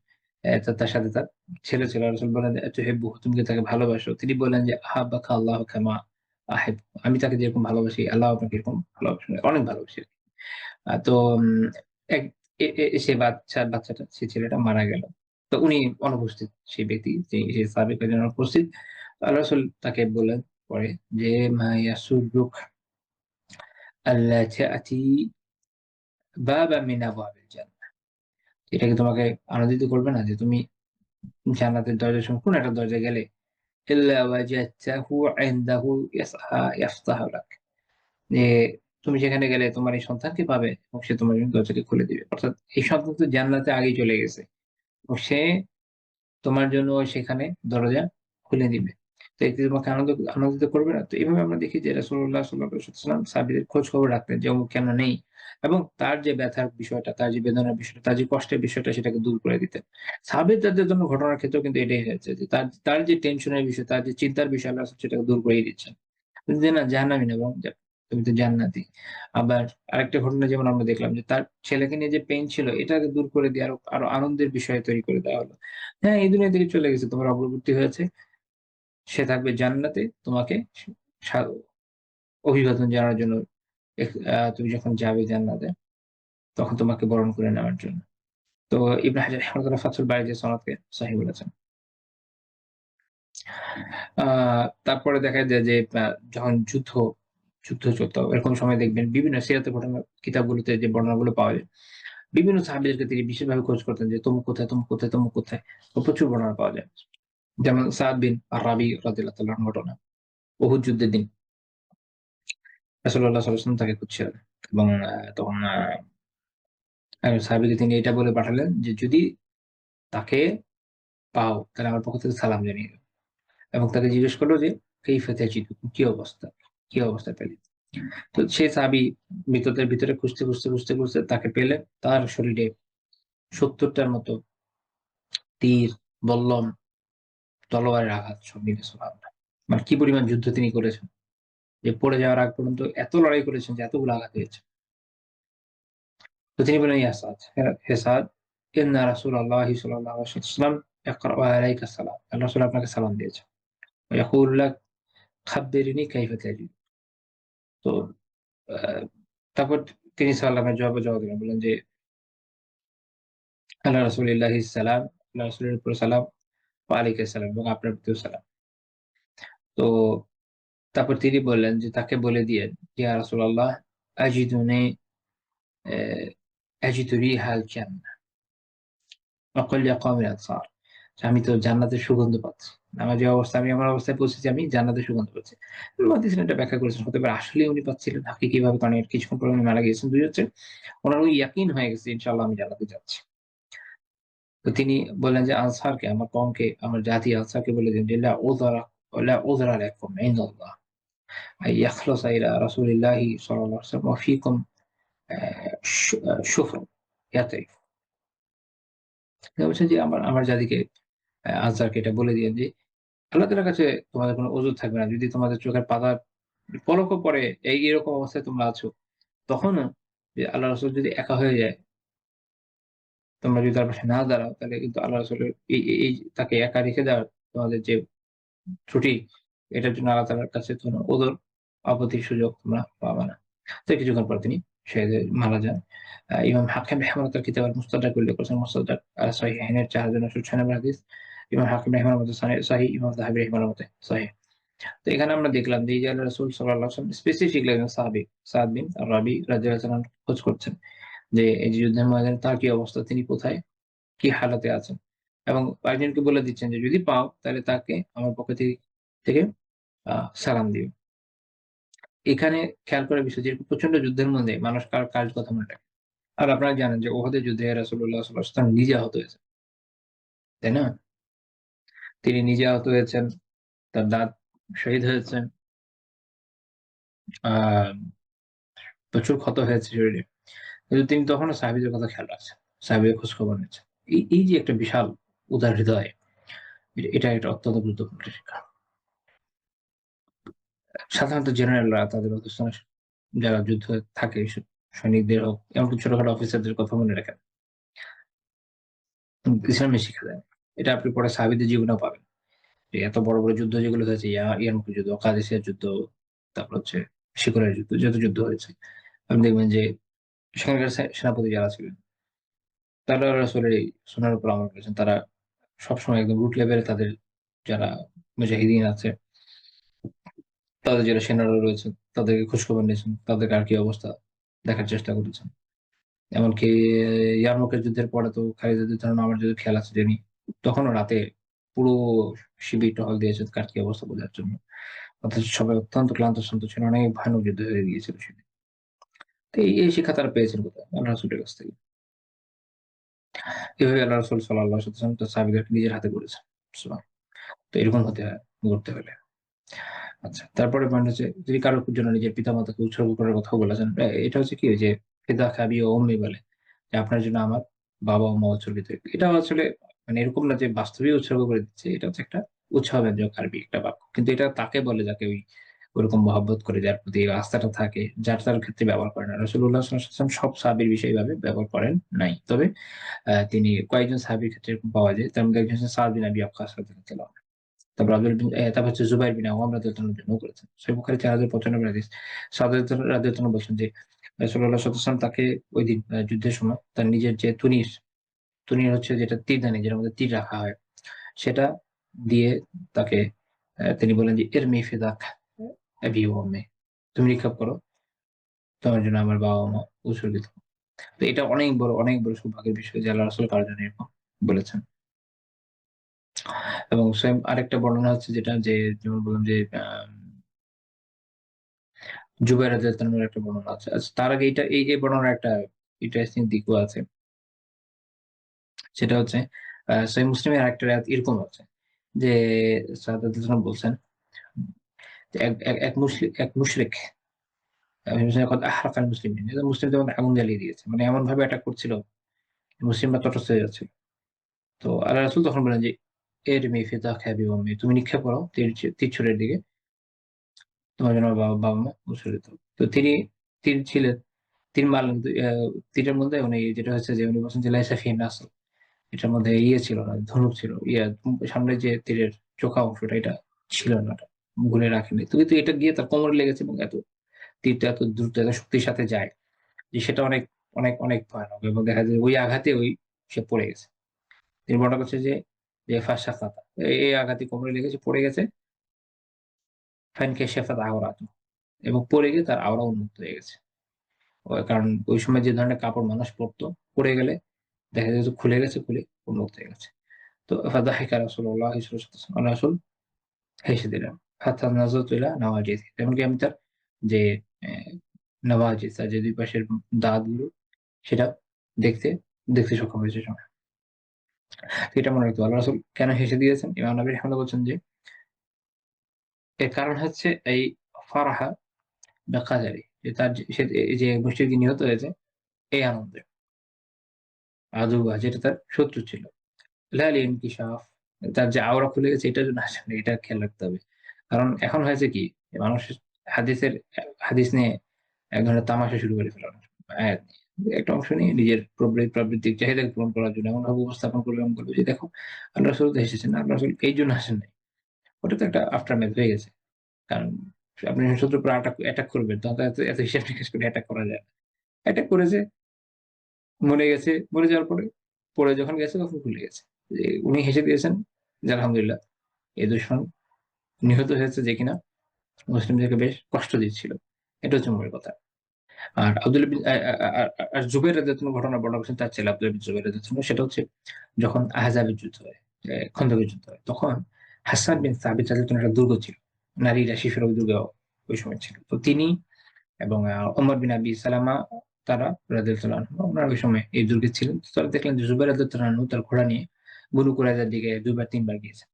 [SPEAKER 2] তার সাথে তার ছেলে ছিল। রাসূল বললেন যে, "আতুহিব্বুহু, তুমি কি তাকে ভালোবাসো?" তিনি বললেন যে, "আহাব্বাকা আল্লাহু কামা আহিব্বু।" আমি তাকে যেরকম ভালোবাসি আল্লাহ আপনাকে এরকম ভালোবাসেন। অনেক ভালোবাসি আরকি। তো এক এ এ সে বাচ্চাটা, সে ছেলেটা মারা গেল। তো উনি অনুপস্থিত, সেই ব্যক্তি, যে সাহাবী কারীম অনুপস্থিত। আল্লাহ রাসূল তাকে বললেন পরে যে, "মা ইয়াসুররুক আল্লা তা'তি বাবাম মিন আবওয়াবিল জান্নাহ।" এটা কি তোমাকে আনন্দিত করবে না যে তুমি জান্নাতের দরজার সময় কোন একটা দরজায় গেলে, ইল্লা ওয়াজাদতাহু ইনদাহু ইয়াফতাহু লাক। যে তুমি যেখানে গেলে তোমার এই সন্তানকে পাবে এবং সে তোমার জন্য দরজাটি খুলে দিবে। অর্থাৎ এই সন্তান তো জান্নাতে আগেই চলে গেছে। এবং সে তোমার জন্য সেখানে দরজা খুলে দিবে। তো এতে তোমাকে আনন্দিত করবে না? তো এভাবে আমরা দেখি যে রাসূলুল্লাহ সাল্লাল্লাহু আলাইহি ওয়াসাল্লাম সাহাবীদের খোঁজ খবর রাখতেন যে অমুক কেন নেই? এবং তার যে ব্যথার বিষয়টা, তার যে বেদনার বিষয়টা, তার যে কষ্টের বিষয়টা সেটাকে দূর করে দিতেন। সাহাবীদের জন্য ঘটনার ক্ষেত্রেও কিন্তু এটাই হয়েছে যে তার তার যে টেনশনের বিষয়, তার যে চিন্তার বিষয় আল্লাহ সেটাকে দূর করেই দিচ্ছেন। যে না, জাহান্নামী না, বরং তুমি তো জান্নাতি। আবার আরেকটা ঘটনা যেমন আমরা দেখলাম যে তার ছেলেকে নিয়ে যে পেইন ছিল এটাকে দূর করে দিয়ে আরো আরো আনন্দের বিষয় তৈরি করে দেওয়া হলো। হ্যাঁ, এই দুনিয়া থেকে চলে গেছে, তোমার অগ্রগতি হয়েছে। সে থাকবে জান্নাতে, তোমাকে সা অভিবাদন জানানোর জন্য। তুমি যখন যাবে জান্নাতে তখন তোমাকে বরণ করে নেওয়ার জন্য। তো ইবনে হাজার রাহিমাহুল্লাহ ফাথুল বারীতে সনদকে সহিহ বলেছেন। আ তারপরে দেখা যায় যে যখন যুদ্ধ চলত, এরকম সময় দেখবেন বিভিন্ন সিরাতের ঘটনার কিতাবগুলোতে যে বর্ণনাগুলো পাওয়া যায়। বিভিন্ন সাহাবীদেরকে তিনি বিশেষভাবে খোঁজ করতেন যে তমুক কোথায়, তমুক কোথায়, তমুক কোথায়। তো প্রচুর বর্ণনা পাওয়া যায়। যেমন সাদ বিন আর-রাবি রাদিয়াল্লাহু তাআলার ঘটনা। উহুদ যুদ্ধের দিন রাসূলুল্লাহ সাল্লাল্লাহু আলাইহি ওয়াসাল্লাম তাকে খুঁজছিলেন এবং তখন সাহাবীকে তিনি এটা বলে পাঠালেন যে, "যদি তাকে পাও তাহলে আমার পক্ষ থেকে সালাম জানিয়ে দিও।" এবং তাকে জিজ্ঞেস করল যে, "কাইফা তাজিদু?" কি অবস্থা? কি অবস্থা পেলি? তো সে সাহাবী মৃতদের ভিতরে খুঁজতে তাকে পেলে। তার শরীরে ৭০ টার মতো তীর, বল্লম, তলোয়ারের আঘাত সব মিলে সুবহানাল্লাহ। মানে কি পরিমাণ যুদ্ধ তিনি করেছেন। যে পড়ে যাওয়ার আগ পর্যন্ত এত লড়াই করেছেন যে এতগুলো আঘাত হয়েছে। তো তিনি বললেন, "ইয়া সাদ, হে সাদ, ইন্না রাসূলাল্লাহি সাল্লাল্লাহু আলাইহি ওয়াসাল্লাম ইয়াকরাউ আলাইকা সালাম।" আল্লাহ রাসূল আপনাকে সালাম দিয়েছেন। ওয়া ইয়াকুলু লাক খাব্বিরনি কাইফা তাজিদ। তো আ তারপর তিনি সালামের জবাবে দিলেন। বললেন যে, "আলা রাসূলিল্লাহিস সালাম।" আল্লাহ রাসূলের উপর সালাম। ওয়া আলাইকুম সালাম, এবং আপনার প্রতিও সালাম। তো তারপর তিনি বললেন যে তাকে বলে দিয়েন, "ইয়া রাসূলাল্লাহ, আজিদুনি অ্যা আজিদু রিহাল জান্নাহ ওয়া কুল লিকাওমিল আনসার।" যে আমি তো জান্নাতের সুগন্ধ পাচ্ছি। আমার যে অবস্থা আমি আমার অবস্থায় পৌঁছেছি আমি জান্নাতের সুগন্ধ পাচ্ছি। মুহাদ্দিসিন এটা ব্যাখ্যা করেছেন। হতে পারে আসলেই উনি পাচ্ছিলেন হাকিকিভাবে কারণ এর কিছুক্ষণ পরে উনি মারা গিয়েছেন। ২ হচ্ছে উনার ওই ইয়াকিন হয়ে গেছে ইনশাআল্লাহ আমি জান্নাতে যাচ্ছি। তো তিনি বললেন যে আনসারকে আমার কওমকে আমার জাতি আনসারকে বলে দিন যে লা উযরা লাকুম ইনদাল্লাহ আই ইয়াখলুসা ইলা রাসূলিল্লাহি সাল্লাল্লাহু আলাইহি ওয়াসাল্লাম ওয়া ফীকুম শুফর ইয়াতাইফ। তিনি বলছেন যে আমার জাতিকে আনসারকে এটা বলে দিয়েন যে আল্লাহ তাআলার কাছে তোমাদের কোনো ওযর থাকবে না। যদি তোমাদের চোখের পাতার পলকও পড়ে এরকম অবস্থায় তোমরা আছো, তখনও যে আল্লাহ রাসূল যদি একা হয়ে যায়, তোমরা যদি তার পাশে না দাঁড়াও তাহলে কিন্তু আল্লাহ রাসূলের এই তাকে একা রেখে দেওয়ার তোমাদের যে ত্রুটি, এটার জন্য আল্লাহ তাআলার কাছে কোন ওযর আপত্তির সুযোগ তোমরা পাবা না। তো কিছুক্ষণ পর তিনি মারা যান। ইমাম হাকিম রাহিমাহুল্লাহ তার কিতাব আল-মুস্তাদরাক উল্লেখ করেছেন। মুস্তাদরাক সহিহাইনের ৪,৯৯৬ নম্বর হাদিস। ইমাম হাকিম রাহিমাহুল্লাহ মতে সহিহ, ইমাম যাহাবী রাহিমাহুল্লাহ মতে সহিহ। তো এখানে আমরা দেখলাম যে এই যে আল্লাহ রাসূল সাল্লাল্লাহু আলাইহি ওয়াসাল্লাম স্পেসিফিকলি একজন সাহাবী সাদ বিন আর-রাবি রাদিয়াল্লাহু তাআলা খোঁজ করছেন যে এই যে যুদ্ধের ময়দানে তার কি অবস্থা, তিনি কোথায়, কি হালাতে আছেন এবং কয়েকজনকে বলে দিচ্ছেন যে যদি পাও তাহলে তাকে আমার পক্ষ থেকে আ সালাম দিও। এখানে খেয়াল করার বিষয় যে প্রচন্ড যুদ্ধের মধ্যে মানুষ কার কথা মনে রাখে। আর আপনারা জানেন যে উহুদের যুদ্ধে রাসূলুল্লাহ সাল্লাল্লাহু আলাইহি ওয়াসাল্লাম নিজে আহত হয়েছেন। তাই না? তিনি নিজে আহত হয়েছেন, তার দাঁত শহীদ হয়েছেন, আ প্রচুর ক্ষত হয়েছে শরীরে। কিন্তু তিনি তখনও সাহাবীদের কথা খেয়াল রাখছেন। সাহাবীদের খোঁজখবর নিচ্ছেন। এই যে একটা বিশাল উদার হৃদয়, এটা একটা অত্যন্ত গুরুত্বপূর্ণ শিক্ষা। সাধারণত জেনারেলরা তাদের অধস্তন যারা যুদ্ধে থাকে সৈনিকদের হোক, এমনকি ছোটখাটো অফিসারদের কথা মনে রাখেন। ইসলামে শিখা দেয়। এটা আপনি পরে সাহাবীদের জীবনেও পাবেন। যে এত বড় যুদ্ধ যেগুলো হয়েছে ইয়ারমুকের যুদ্ধ, কাদেসিয়ার যুদ্ধ, তারপর হচ্ছে সিকরের যুদ্ধ, যত যুদ্ধ হয়েছে। আপনি দেখবেন যে সেখানকার সেনাপতি যারা ছিলেন, তারা রাসূলের এই সুন্নাহর উপর আমল করেছেন। তারা সবসময় একদম রুট লেভেলে তাদের যারা মুজাহিদিন আছে, তাদের যারা সেনারা রয়েছেন, তাদেরকে খোঁজখবর নিয়েছেন। তাদের আর কি অবস্থা দেখার চেষ্টা করেছেন। এমনকি ইয়ারমুকের যুদ্ধের পরে তো খালিদ রাদিয়াল্লাহু তাআলা আমার যদি খেয়াল আছে যিনি তখনও রাতে পুরো শিবির টহল দিয়েছেন কার কি অবস্থা বোঝার জন্য। অথচ সবাই অত্যন্ত ক্লান্ত-শ্রান্ত ছিলেন। অনেক ভয়ানক যুদ্ধ হয়ে গিয়েছিল সেদিন। তো এই শিক্ষা তারা পেয়েছেন কোথায়? আল্লাহ রাসূলের কাছ থেকে। এভাবে আল্লাহ রাসূল সাল্লাল্লাহু আলাইহি ওয়াসাল্লাম তার সাহাবীদেরকে নিজের হাতে গড়েছেন। তো এরকম হতে হয়, গড়তে হলে। আচ্ছা, তারপরে পয়েন্ট হচ্ছে যদি কারোর জন্য নিজের পিতামাতাকে উৎসর্গ করার কথাও বলেছেন। এটা হচ্ছে কি যে ফিদাকা আবি ওয়া উম্মি বলে যে আপনার জন্য আমার বাবা ও মা উৎসর্গিত। এটাও আসলে মানে এরকম না যে বাস্তবেই উৎসর্গ করে দিচ্ছে। এটা হচ্ছে একটা উৎসাহব্যঞ্জক আরবি একটা বাক্য। কিন্তু এটা তাকে বলে যাকে ওরকম মহব্বত করে, যার প্রতি আস্থাটা থাকে, যার তার ক্ষেত্রে ব্যবহার করে না। রাসূলুল্লাহ সাল্লাল্লাহু আলাইহি ওয়াসাল্লাম সব সাহাবীর বিষয়ে এভাবে ব্যবহার করেন নাই। তবে তিনি কয়েকজন সাহাবীর ক্ষেত্রে এরকম পাওয়া যায়। তার মধ্যে একজন হচ্ছেন সাদ বিন আবি ওয়াক্কাস রাদিয়াল্লাহু আনহু। তারপর তারপর হচ্ছে জুবাইর বিন আওয়াম রাদিয়াল্লাহু আনহুর জন্যও করেছেন। সহিহ বুখারী ৪০৯৫ হাদিস। সাদ রাদিয়াল্লাহু আনহু বলছেন যে রাসূলুল্লাহ সাল্লাল্লাহু আলাইহি ওয়াসাল্লাম তাকে ঐদিন যুদ্ধের সময় তার নিজের যে তুনির হচ্ছে যেটা তীরদানি যেটার মধ্যে তীর রাখা হয়, সেটা দিয়ে তাকে তিনি বললেন যে ইরমি ফিদাক আবি ওয়া উম্মি। তুমি নিক্ষেপ করো। তোমার জন্য আমার বাবা-মা উৎসর্গিত। তো এটা অনেক বড় সৌভাগ্যের বিষয় যে আল্লাহ রাসূল কারো জন্য এরকম বলেছেন। এবং সেম আরেকটা বর্ণনা হচ্ছে যেটা যে যেমন বললাম যে জুবাইর রাদিয়াল্লাহু আনহুর একটা বর্ণনা আছে। আচ্ছা তার আগে এই বর্ণনার একটা ইন্টারেস্টিং দিকও আছে। সেটা হচ্ছে সহিহ মুসলিমের আরেকটা রাত এরকম আছে যে সাহাবায়ে রাদিয়াল্লাহু বলছেন যে এক মুশরিক আহরাকাল মুসলিমিন। মুসলিমদের মধ্যে আগুন জ্বালিয়ে দিয়েছে। মানে এমনভাবে অ্যাটাক করছিল মুসলিমরা তটস্থ হয়ে যাচ্ছিল। তো আল্লাহ রাসূল তখন বললেন যে ইরমি ফিদাকা আবি ওয়া উম্মি। তুমি নিক্ষেপ করো তীর ছুড়ের দিকে। তোমার জন্য বাবা-মা উৎসর্গিত। তো তিনি তীর ছিলেন, তীর মারলেন কিন্তু তীরের মধ্যে উনি যেটা হচ্ছে যে উনি বলছেন যে লাইসা ফিহি নাসর। এটার মধ্যে ছিল না, ধনুক ছিল। সামনে যে তীরের চোখা অংশটা এটা ছিল না। ওটা গুনে রাখেনি। তো কিন্তু এটা গিয়ে তার কোমরে লেগেছে এবং তীরটা এত দ্রুত এত শক্তির সাথে যায় যে সেটা অনেক ভয়ানক এবং দেখা যায় ওই আঘাতে সে পড়ে গেছে। তিনি বর্ণনা করছে যে ফাশাকাতা এই আঘাতে কোমরে লেগেছে, পড়ে গেছে। ফানকাশাফাত আওরাতু এবং পড়ে গিয়ে তার আওরা উন্মুক্ত হয়ে গেছে। কারণ ওই সময় যে ধরনের কাপড় মানুষ পরতো, পড়ে গেলে দেখা যেত খুলে গেছে, খুলে উন্মুক্ত হয়ে গেছে। তো ফাদাহিকা রাসূলুল্লাহ সাল্লাল্লাহু আলাইহি ওয়াসাল্লাম, আল্লাহর রাসূল হেসে দিলেন। হাত্তা নাযারতু ইলা নাওয়াজিযি, এমনকি আমি তার যে নাওয়াজিজ, তার যে ২ পাশের দাঁতগুলো সেটা দেখতে দেখতে সক্ষম হয়েছে সময়। এটা মনে রাখতে হবে। আল্লাহর রাসূল কেন হেসে দিয়েছেন? ইমাম নবী রাহিমাহুল্লাহ বলছেন যে এর কারণ হচ্ছে এই ফারাহা বিকাদারি, যে তার সে যে মুশরিক নিহত হয়েছে এই আনন্দে। আদুওয়া, যেটা তার শত্রু ছিল। লা লিনকিশাফ, তার যে আওরা খুলে গেছে এটার জন্য আসেনি, এটা খেয়াল রাখতে হবে। কারণ এখন হয়েছে কি, মানুষ হাদিসের হাদিস নিয়ে এক ধরনের তামাশা শুরু করে ফেলে অনেক সময়। আয়াত নিয়ে। একটা অংশ নিয়ে নিজের প্রাবৃত্তিক চাহিদাকে পূরণ করার জন্য এমনভাবে উপস্থাপন করবে, এমন করবে যে দেখো আল্লাহ রাসূল তো এসেছেন। আল্লাহ রাসূল এই জন্য আসেন নাই। ওটা তো একটা আফটার ম্যাথ হয়ে গেছে। কারণ আপনি শত্রুর উপর অ্যাটাক করবেন, তখন তো এত হিসাব নিকাশ করে অ্যাটাক করা যায় না। অ্যাটাক করেছে, মরে গেছে, মরে যাওয়ার পরে পড়ে যখন গেছে তখন ভুলে গেছে। যে উনি হেসে দিয়েছেন যে আলহামদুলিল্লাহ এই দুশমন নিহত হয়েছে যে কিনা মুসলিমদেরকে বেশ কষ্ট দিচ্ছিল। এটা হচ্ছে মূল কথা। আর আব্দুল্লাহ বিন আ আ আ আ আর জুবাইর রাদিয়াল্লাহু আনহু ঘটনা বর্ণনা করেছেন তার ছেলে আব্দুল্লাহ বিন জুবাইর রাদিয়াল্লাহু আনহু। সেটা হচ্ছে যখন আহজাবের যুদ্ধ হয়, খন্দকের যুদ্ধ হয়, তখন হাসান বিন সাবিত রাদিয়াল্লাহু আনহু একটা দুর্গ ছিল। নারীরা শিশুরা ওই দুর্গে ওই সময় ছিল। তো তিনি এবং ওমর বিন আবি সালামা তারা রাদিয়াল্লাহু আনহু উনারা ওই সময় এই দুর্গে ছিলেন। তো তারা দেখলেন যে জুবাইর রাদিয়াল্লাহু আনহু তার ঘোড়া নিয়ে বনু কুরাইযার দিকে ২ বার ৩ বার গিয়েছেন।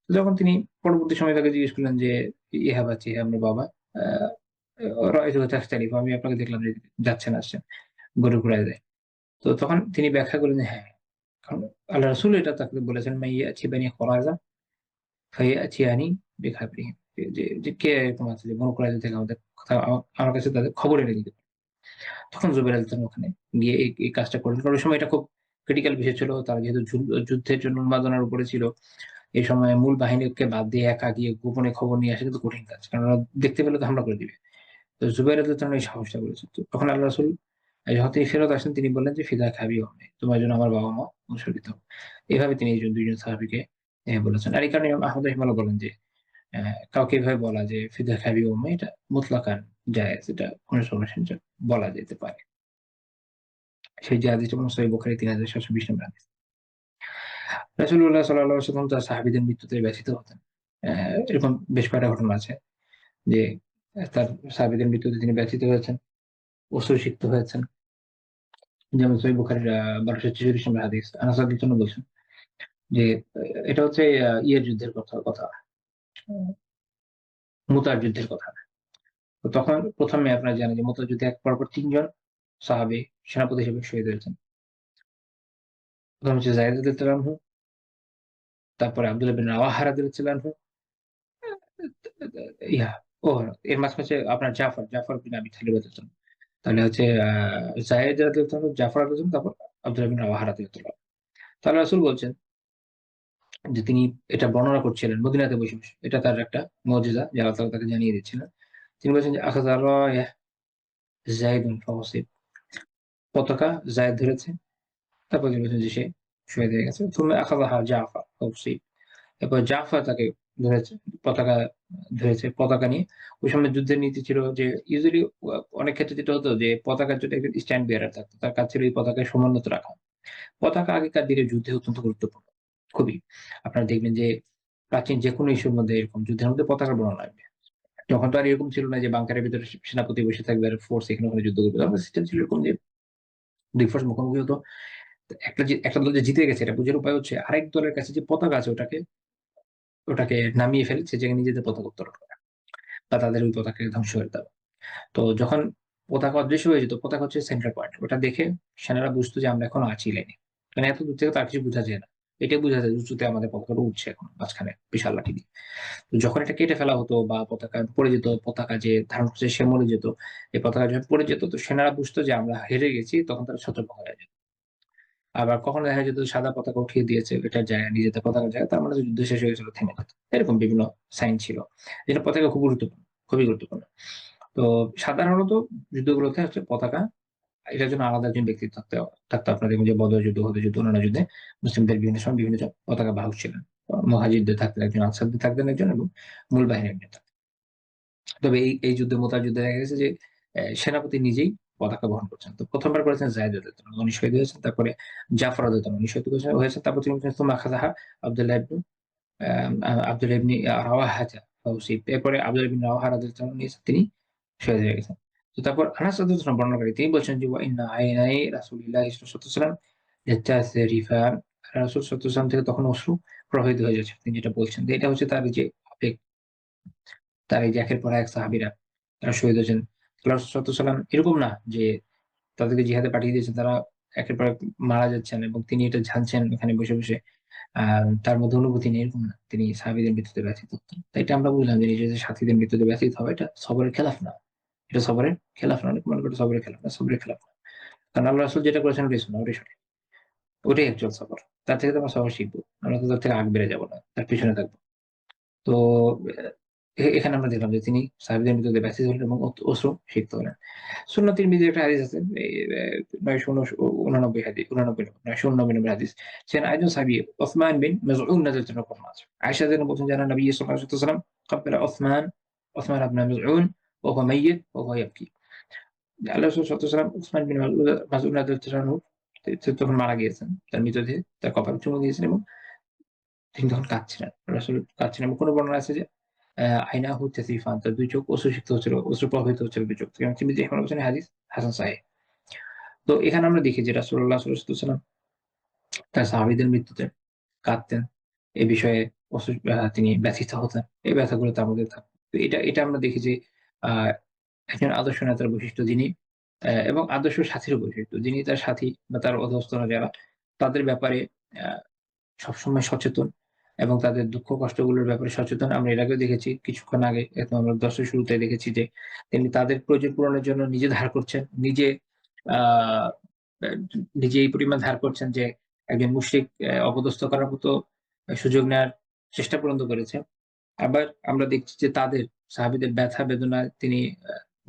[SPEAKER 2] তো যখন তিনি পরবর্তী সময়ে তাকে জিজ্ঞেস করলেন যে, "ইহা বাচি হে আপনার বাবা, আ রাআইতুহু তাখতালিফু, আমি আপনাকে দেখলাম যে যাচ্ছেন আসছেন বনু কুরাইযায়।" তো তখন তিনি ব্যাখ্যা করলেন যে হ্যাঁ, কারণ আল্লাহ রাসূল এটা তাকে বলেছেন, "মাইয়াতি বানি কুরাইযা ফায়াতিয়ানি বিখাবরিহিম", যে কে এরকম আছে যে বনু কুরাইযা থেকে আমাদের কথা আমার কাছে তাদের খবর এনে দিতে পারে। তখন জুবাইর রাদিয়াল্লাহু আনহু ওখানে গিয়ে এই কাজটা করলেন। কারণ ওই সময় এটা খুব ক্রিটিক্যাল বিষয় ছিল। তারা যেহেতু যুদ্ধের জন্য উন্মাদনার উপরে ছিল। এই সময় মূল বাহিনীকে বাদ দিয়ে একা গিয়ে গোপনে খবর নিয়ে আসা কিন্তু কঠিন কাজ। কারণ ওরা দেখতে পেলে তো হামলা করে দিবে। তো জুবাইর রাদিয়াল্লাহু আনহু এই সাহসটা করেছেন। তো তখন আল্লাহ রাসূল যখন তিনি ফেরত আসেন তিনি বললেন যে, "ফিদাকা আবি ওয়া উম্মি", তোমার জন্য আমার বাবা-মা উৎসর্গিত হোক। এভাবে তিনি এই ২ জন সাহাবীকে বলেছেন। আর এই কারণে ইমাম আহমদ রাহিমাহুল্লাহ বলেন যে, কাউকে এভাবে বলা যে, "ফিদাকা আবি ওয়া উম্মি", এটা মুতলাকান জায়েজ। এটা কোন সমস্যা নেই, বলা যেতে পারে। সেই যে হাদিসটা সহিহ বুখারী ৩৭২০ নম্বর হাদিস। রাসূলুল্লাহ সাল্লাল্লাহু আলাইহি ওয়াসাল্লাম তার সাহাবীদের মৃত্যুতে ব্যথিত হতেন। এরকম বেশ কয়েকটা ঘটনা আছে যে তার সাহাবীদের মৃত্যুতে তিনি ব্যথিত হয়েছেন, অশ্রুসিক্ত হয়েছেন। যেমন সহিহ বুখারীর ১২৪৬ নম্বর হাদিস। আনাস রাদিয়াল্লাহু আনহু বলছেন যে এটা হচ্ছে ইয়ের যুদ্ধের কথা, মুতার যুদ্ধের কথা। তো তখন ১ম এ আপনারা জানেন যে মুতার যুদ্ধে এক পরপর ৩ জন সাহাবী সেনাপতি হিসেবে শহীদ হয়েছেন। ১ম হচ্ছে যায়েদ রাদিয়াল্লাহু আনহু, তারপরে আব্দুল্লাহ বিন রাওয়াহা রাদিয়াল্লাহু আনহু, ইয়া ও এর মাঝখানে আপনার জাফর বিন আবি তালিব রাদিয়াল্লাহু আনহু। তাহলে হচ্ছে যায়েদ রাদিয়াল্লাহু আনহু, জাফর রাদিয়াল্লাহু আনহু, তারপর আব্দুল্লাহ বিন রাওয়াহা রাদিয়াল্লাহু আনহু। তাহলে রাসূল বলছেন যে তিনি এটা বর্ণনা করছিলেন মদিনাতে বসে, বসে। এটা তার একটা মুজিজা যে আল্লাহ তাআলা তাকে জানিয়ে দিচ্ছিলেন। তিনি বলছেন যে আখাযা রায়াহ যায়েদুন ফাওসিব, পতাকা যায়েদ ধরেছে। তারপর তিনি বলছেন যে সে শহীদ হয়ে গেছে। সুম্মা আখাযাহা জাফর ফাওসিব, এরপর জাফর তাকে ধরেছে, পতাকা ধরেছে, পতাকা নিয়ে। ওই সময় যুদ্ধের নীতি ছিল যে ইউজুয়ালি অনেক ক্ষেত্রে যেটা হতো যে পতাকার জন্য একজন স্ট্যান্ড বেয়ারার থাকতো। তার কাজ ছিল এই পতাকায় সমুন্নত রাখা। পতাকা আগেকার দিনে যুদ্ধে অত্যন্ত গুরুত্বপূর্ণ। খুবই। আপনারা দেখবেন যে প্রাচীন যেকোনো ইস্যুর মধ্যে এরকম যুদ্ধের মধ্যে পতাকার বর্ণনা লাগবে। তখন তো আর এরকম ছিল না যে বাংকারের ভিতরে সেনাপতি বসে থাকবে আর ফোর্স এখানে ওখানে যুদ্ধ করবে। তখন সিস্টেম ছিল এরকম যে ২ ফোর্স মুখোমুখি হতো। একটা দল যে জিতে গেছে এটা বুঝার উপায় হচ্ছে আরেক দলের কাছে যে পতাকা আছে ওটাকে নামিয়ে ফেলে সে জায়গায় নিজেদের পতাকা উত্তোলন করা বা তাদের ওই পতাকাকে ধ্বংস করে দেওয়া। তো যখন পতাকা অদৃশ্য হয়ে যেত, পতাকা হচ্ছে সেন্টার পয়েন্ট। ওটা দেখে সেনারা বুঝতো যে আমরা এখনো আছি লাইনে। মানে এত দূর থেকে তো আর কিছু বোঝা যায় না। এটাই বোঝা যায় উঁচুতে আমাদের পতাকাটা উঠছে এখন মাঝখানে বিশাল লাঠি দিয়ে। তো যখন এটা কেটে ফেলা হতো বা পতাকা পড়ে যেত, পতাকা যে ধারণ করছে সে মরে যেত। এই পতাকা যখন পড়ে যেত তো সেনারা বুঝতো যে আমরা হেরে গেছি, তখন তারা সতর্ক হয়ে যেত। আবার কখনো দেখা যেত সাদা পতাকা উঠিয়ে দিয়েছে এটার জায়গায় নিজেদের পতাকার জায়গায়, তার মানে যুদ্ধ শেষ হয়ে গেছিল, থেমে যেত। এরকম বিভিন্ন সাইন ছিল। যেটা পতাকা খুব গুরুত্বপূর্ণ, খুবই গুরুত্বপূর্ণ। তো সাধারণত যুদ্ধগুলোতে হচ্ছে পতাকা এটার জন্য আলাদা একজন ব্যক্তি থাকতো। আপনারা দেখবেন যে বদর যুদ্ধ, উহুদের যুদ্ধ, অন্যান্য যুদ্ধে মুসলিমদের বিভিন্ন সময় বিভিন্ন পতাকা বাহক ছিলেন। মুহাজিরদের থাকতেন একজন, আনসারদের থাকতেন একজন এবং মূল বাহিনীর একজন থাকতেন। তবে এই যুদ্ধে মুতার যুদ্ধে দেখা গেছে যে সেনাপতি নিজেই পতাকা বহন করছেন। তো ১ম বার করেছেন যায়েদ রাদিয়াল্লাহু আনহু, উনি শহীদ হয়েছেন। তারপরে জাফর রাদিয়াল্লাহু আনহু উনি শহীদ হয়েছেন। তারপর তিনি সুম্মা আখাযাহা আব্দুল্লাহ ইবনে আব্দুল্লাহ ইবনে রাওয়াহাতা ফাউসি। এরপরে আব্দুল্লাহ ইবনে রাওয়াহা রাদিয়াল্লাহু আনহু নিয়েছেন, তিনি শহীদ হয়ে গেছেন। তো তারপর আনাস রাদিয়াল্লাহু আনহু বর্ণনাকারী তিনি বলছেন যে, "ওয়া ইন্না আইনাই রাসূলিল্লাহি সাল্লাল্লাহু আলাইহি ওয়াসাল্লাম ইয়াতাসরিফান।" রাসূল সাল্লাল্লাহু আলাইহি ওয়াসাল্লাম থেকে তখন অশ্রু প্রবাহিত হয়ে যাচ্ছে। তিনি যেটা বলছেন যে এটা হচ্ছে তার এই যে আবেগ, তার এই যে একের পর এক সাহাবীরা তারা শহীদ হয়েছেন। রাসূল সাল্লাল্লাহু আলাইহি ওয়াসাল্লাম এরকম না যে তাদেরকে জিহাদে পাঠিয়ে দিয়েছেন, তারা একের পর এক মারা যাচ্ছেন এবং তিনি এটা জানছেন এখানে বসে। আ তার মধ্যে অনুভূতি নেই এরকম না। তিনি সাহাবীদের মৃত্যুতে ব্যথিত হতেন। তো এটা আমরা বুঝলাম যে নিজেদের সাথীদের মৃত্যুতে ব্যথিত হওয়া এটা সবরের খেলাফ না। এটা সবরের খেলাফ না। অনেকে মনে করে সবরের খেলাফ না, সবরের খেলাফ না। কারণ আল্লাহ রাসূল যেটা করেছেন ওটাই সুন্নাহ, ওটাই সঠিক। ওটাই অ্যাকচুয়াল সবর। তার থেকে তো আমরা সবর শিখব। আমরা তো তার থেকে আগ বেড়ে যাব না। তার পিছনে থাকব। তো এখানে আমরা দেখলাম যে তিনি সাহাবীদের মৃত্যুতে ব্যথিত হলেন এবং অশ্রু সিক্ত হলেন। সুন্নাহ তিরমিজির একটা হাদিস আছে। এই ৯৮৯ হাদিস, ৮৯ ৯৮৯ নম্বর হাদিস। সেখানে আরেকজন সাহাবী ওসমান বিন মাযউন রাদিয়াল্লাহু আনহু বর্ণনা আছে। আয়েশা যেন বলছেন যে নবী সাল্লাল্লাহু আলাইহি ওয়াসাল্লাম ক্বাব্বালা ওসমান ইবনে মাযউন ওয়া হুয়া মাইয়িত ওয়া হুয়া ইয়াবকি। আল্লাহ রাসূল সাল্লাল্লাহু আলাইহি ওয়াসাল্লাম ওসমান বিন মাযউন রাদিয়াল্লাহু আনহু তখন মারা গিয়েছেন। তার মৃতদেহে তার কপালে চুমু দিয়েছেন এবং তিনি তখন কাঁদছিলেন। রাসূল কাঁদছিলেন এবং কোন বর্ণনা আছে যে আইনাহু তাসিফান, তার ২ চোখ অশ্রুসিক্ত হচ্ছিল, অশ্রু প্রবাহিত হচ্ছিল ২ চোখ থেকে। তিরমিজি ইবনে বলছেন হাদিস হাসান সাহিহ। তো এখানে আমরা দেখি যে রাসূলুল্লাহ সাল্লাল্লাহু আলাইহি ওয়াসাল্লাম তার সাহাবীদের মৃত্যুতে কাঁদতেন। এ বিষয়ে তিনি ব্যথিত হতেন। এই ব্যথাগুলো তার মধ্যে থাকত। তো এটা আমরা দেখি যে আ একজন আদর্শ নেতার বৈশিষ্ট্য, যিনি এবং আদর্শ সাথীরও বৈশিষ্ট্য। যিনি তার সাথী বা তার অধস্তন যারা, তাদের ব্যাপারে আ সবসময় সচেতন এবং তাদের দুঃখ কষ্টগুলোর ব্যাপারে সচেতন। আমরা এর আগেও দেখেছি, কিছুক্ষণ আগে একদম আমরা দর্শের শুরুতে দেখেছি যে তিনি তাদের প্রয়োজন পূরণের জন্য নিজে ধার করছেন। আ আ নিজে এই পরিমাণ ধার করছেন যে একজন মুশরিক অপদস্থ করার মতো সুযোগ নেওয়ার চেষ্টা পর্যন্ত করেছেন। আবার আমরা দেখছি যে তাদের সাহাবীদের ব্যথা বেদনায় তিনি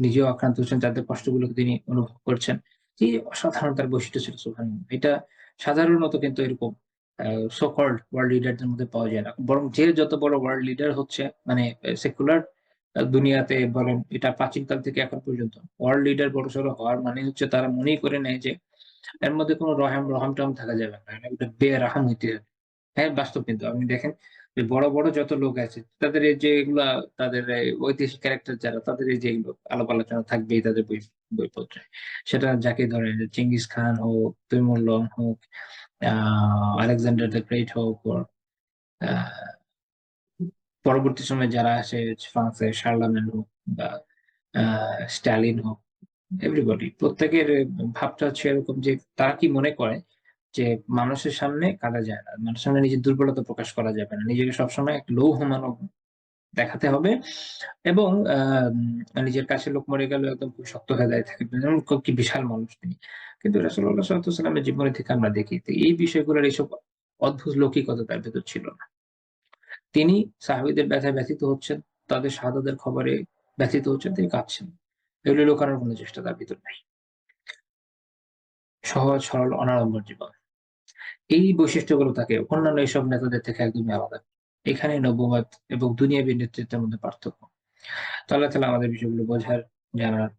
[SPEAKER 2] নিজেও আক্রান্ত হচ্ছেন, তাদের কষ্টগুলোকে তিনি অনুভব করছেন। যে অসাধারণ তার বৈশিষ্ট্য ছিল, সুবহানাল্লাহ। এটা সাধারণত কিন্তু এরকম আ সো কল্ড ওয়ার্ল্ড লিডারদের মধ্যে পাওয়া যায় না। বরং যে যত বড় ওয়ার্ল্ড লিডার হচ্ছে, মানে সেকুলার দুনিয়াতে বলেন, এটা প্রাচীনকাল থেকে এখন পর্যন্ত ওয়ার্ল্ড লিডার বড়সড় হওয়ার মানে হচ্ছে তারা মনেই করে নেয় যে এর মধ্যে কোনো রহম-টহম থাকা যাবে না। এটা বেরহম হইতে হবে। হ্যাঁ, বাস্তব কিন্তু। আপনি দেখেন যে বড় যত লোক আছে তাদের এই যে এগুলা, তাদের ঐতিহাসিক ক্যারেক্টার যারা, তাদের এই যে এগুলো আলাপ আলোচনা থাকবেই তাদের বইপত্রে। সেটা যাকে ধরেন, যে চেঙ্গিস খান হোক, তৈমুর লং হোক, আ আলেকজান্ডার দ্য গ্রেট হোক, আ পরবর্তী সময়ে যারা আসে, ফ্রান্সে শার্লামেন হোক বা আ স্টালিন হোক, এভরিবডি প্রত্যেকের ভাবটা হচ্ছে এরকম যে তারা কি মনে করে যে মানুষের সামনে কাঁদা যায় না। মানুষের সামনে নিজের দুর্বলতা প্রকাশ করা যাবে না। নিজেকে সবসময় এক লৌহ মানব দেখাতে হবে এবং নিজের কাছের লোক মরে গেলেও একদম খুব শক্ত হয়ে দাঁড়িয়ে থাকবে। যেমন কি বিশাল মানুষ তিনি। কিন্তু রাসূলুল্লাহ সাল্লাল্লাহু আলাইহি ওয়াসাল্লামের জীবনী থেকে আমরা দেখি তো এই বিষয়গুলোর এইসব অদ্ভুত লৌকিকতা তার ভেতর ছিল না। তিনি সাহাবীদের ব্যথায় ব্যথিত হচ্ছেন, তাদের শাহাদাতের খবরে ব্যথিত হচ্ছেন, তিনি কাঁদছেন। এগুলো লুকানোর কোন চেষ্টা তার ভিতর নাই। সহজ সরল অনাড়ম্বর জীবন। এই বৈশিষ্ট্যগুলো তাকে অন্যান্য এসব নেতাদের থেকে একদমই আলাদা। এখানেই নবুয়ত এবং দুনিয়াবী নেতৃত্বের মধ্যে পার্থক্য। তো আল্লাহ তাআলা আমাদের বিষয়গুলো বোঝার, জানার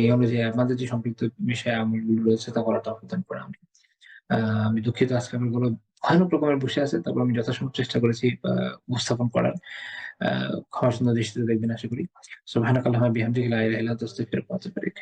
[SPEAKER 2] এই অনুযায়ী আমাদের যে সম্পৃক্ত বিষয় আমলগুলো রয়েছে তা করার তৌফিক দান করেন। আ আমি দুঃখিত, আজকে আমলগুলো ভয়ানক রকমের বসে আছে। তারপর আমি যথাসম্ভব চেষ্টা করেছি উপস্থাপন করার। ক্ষমা সুন্দর দৃষ্টিতে দেখবেন আশা করি। সুবহানাকাল্লাহুম্মা বিহামদিকা লা ইলাহা ইল্লা আনতা আস্তাগফিরুকা ওয়া আতুবু ইলাইক।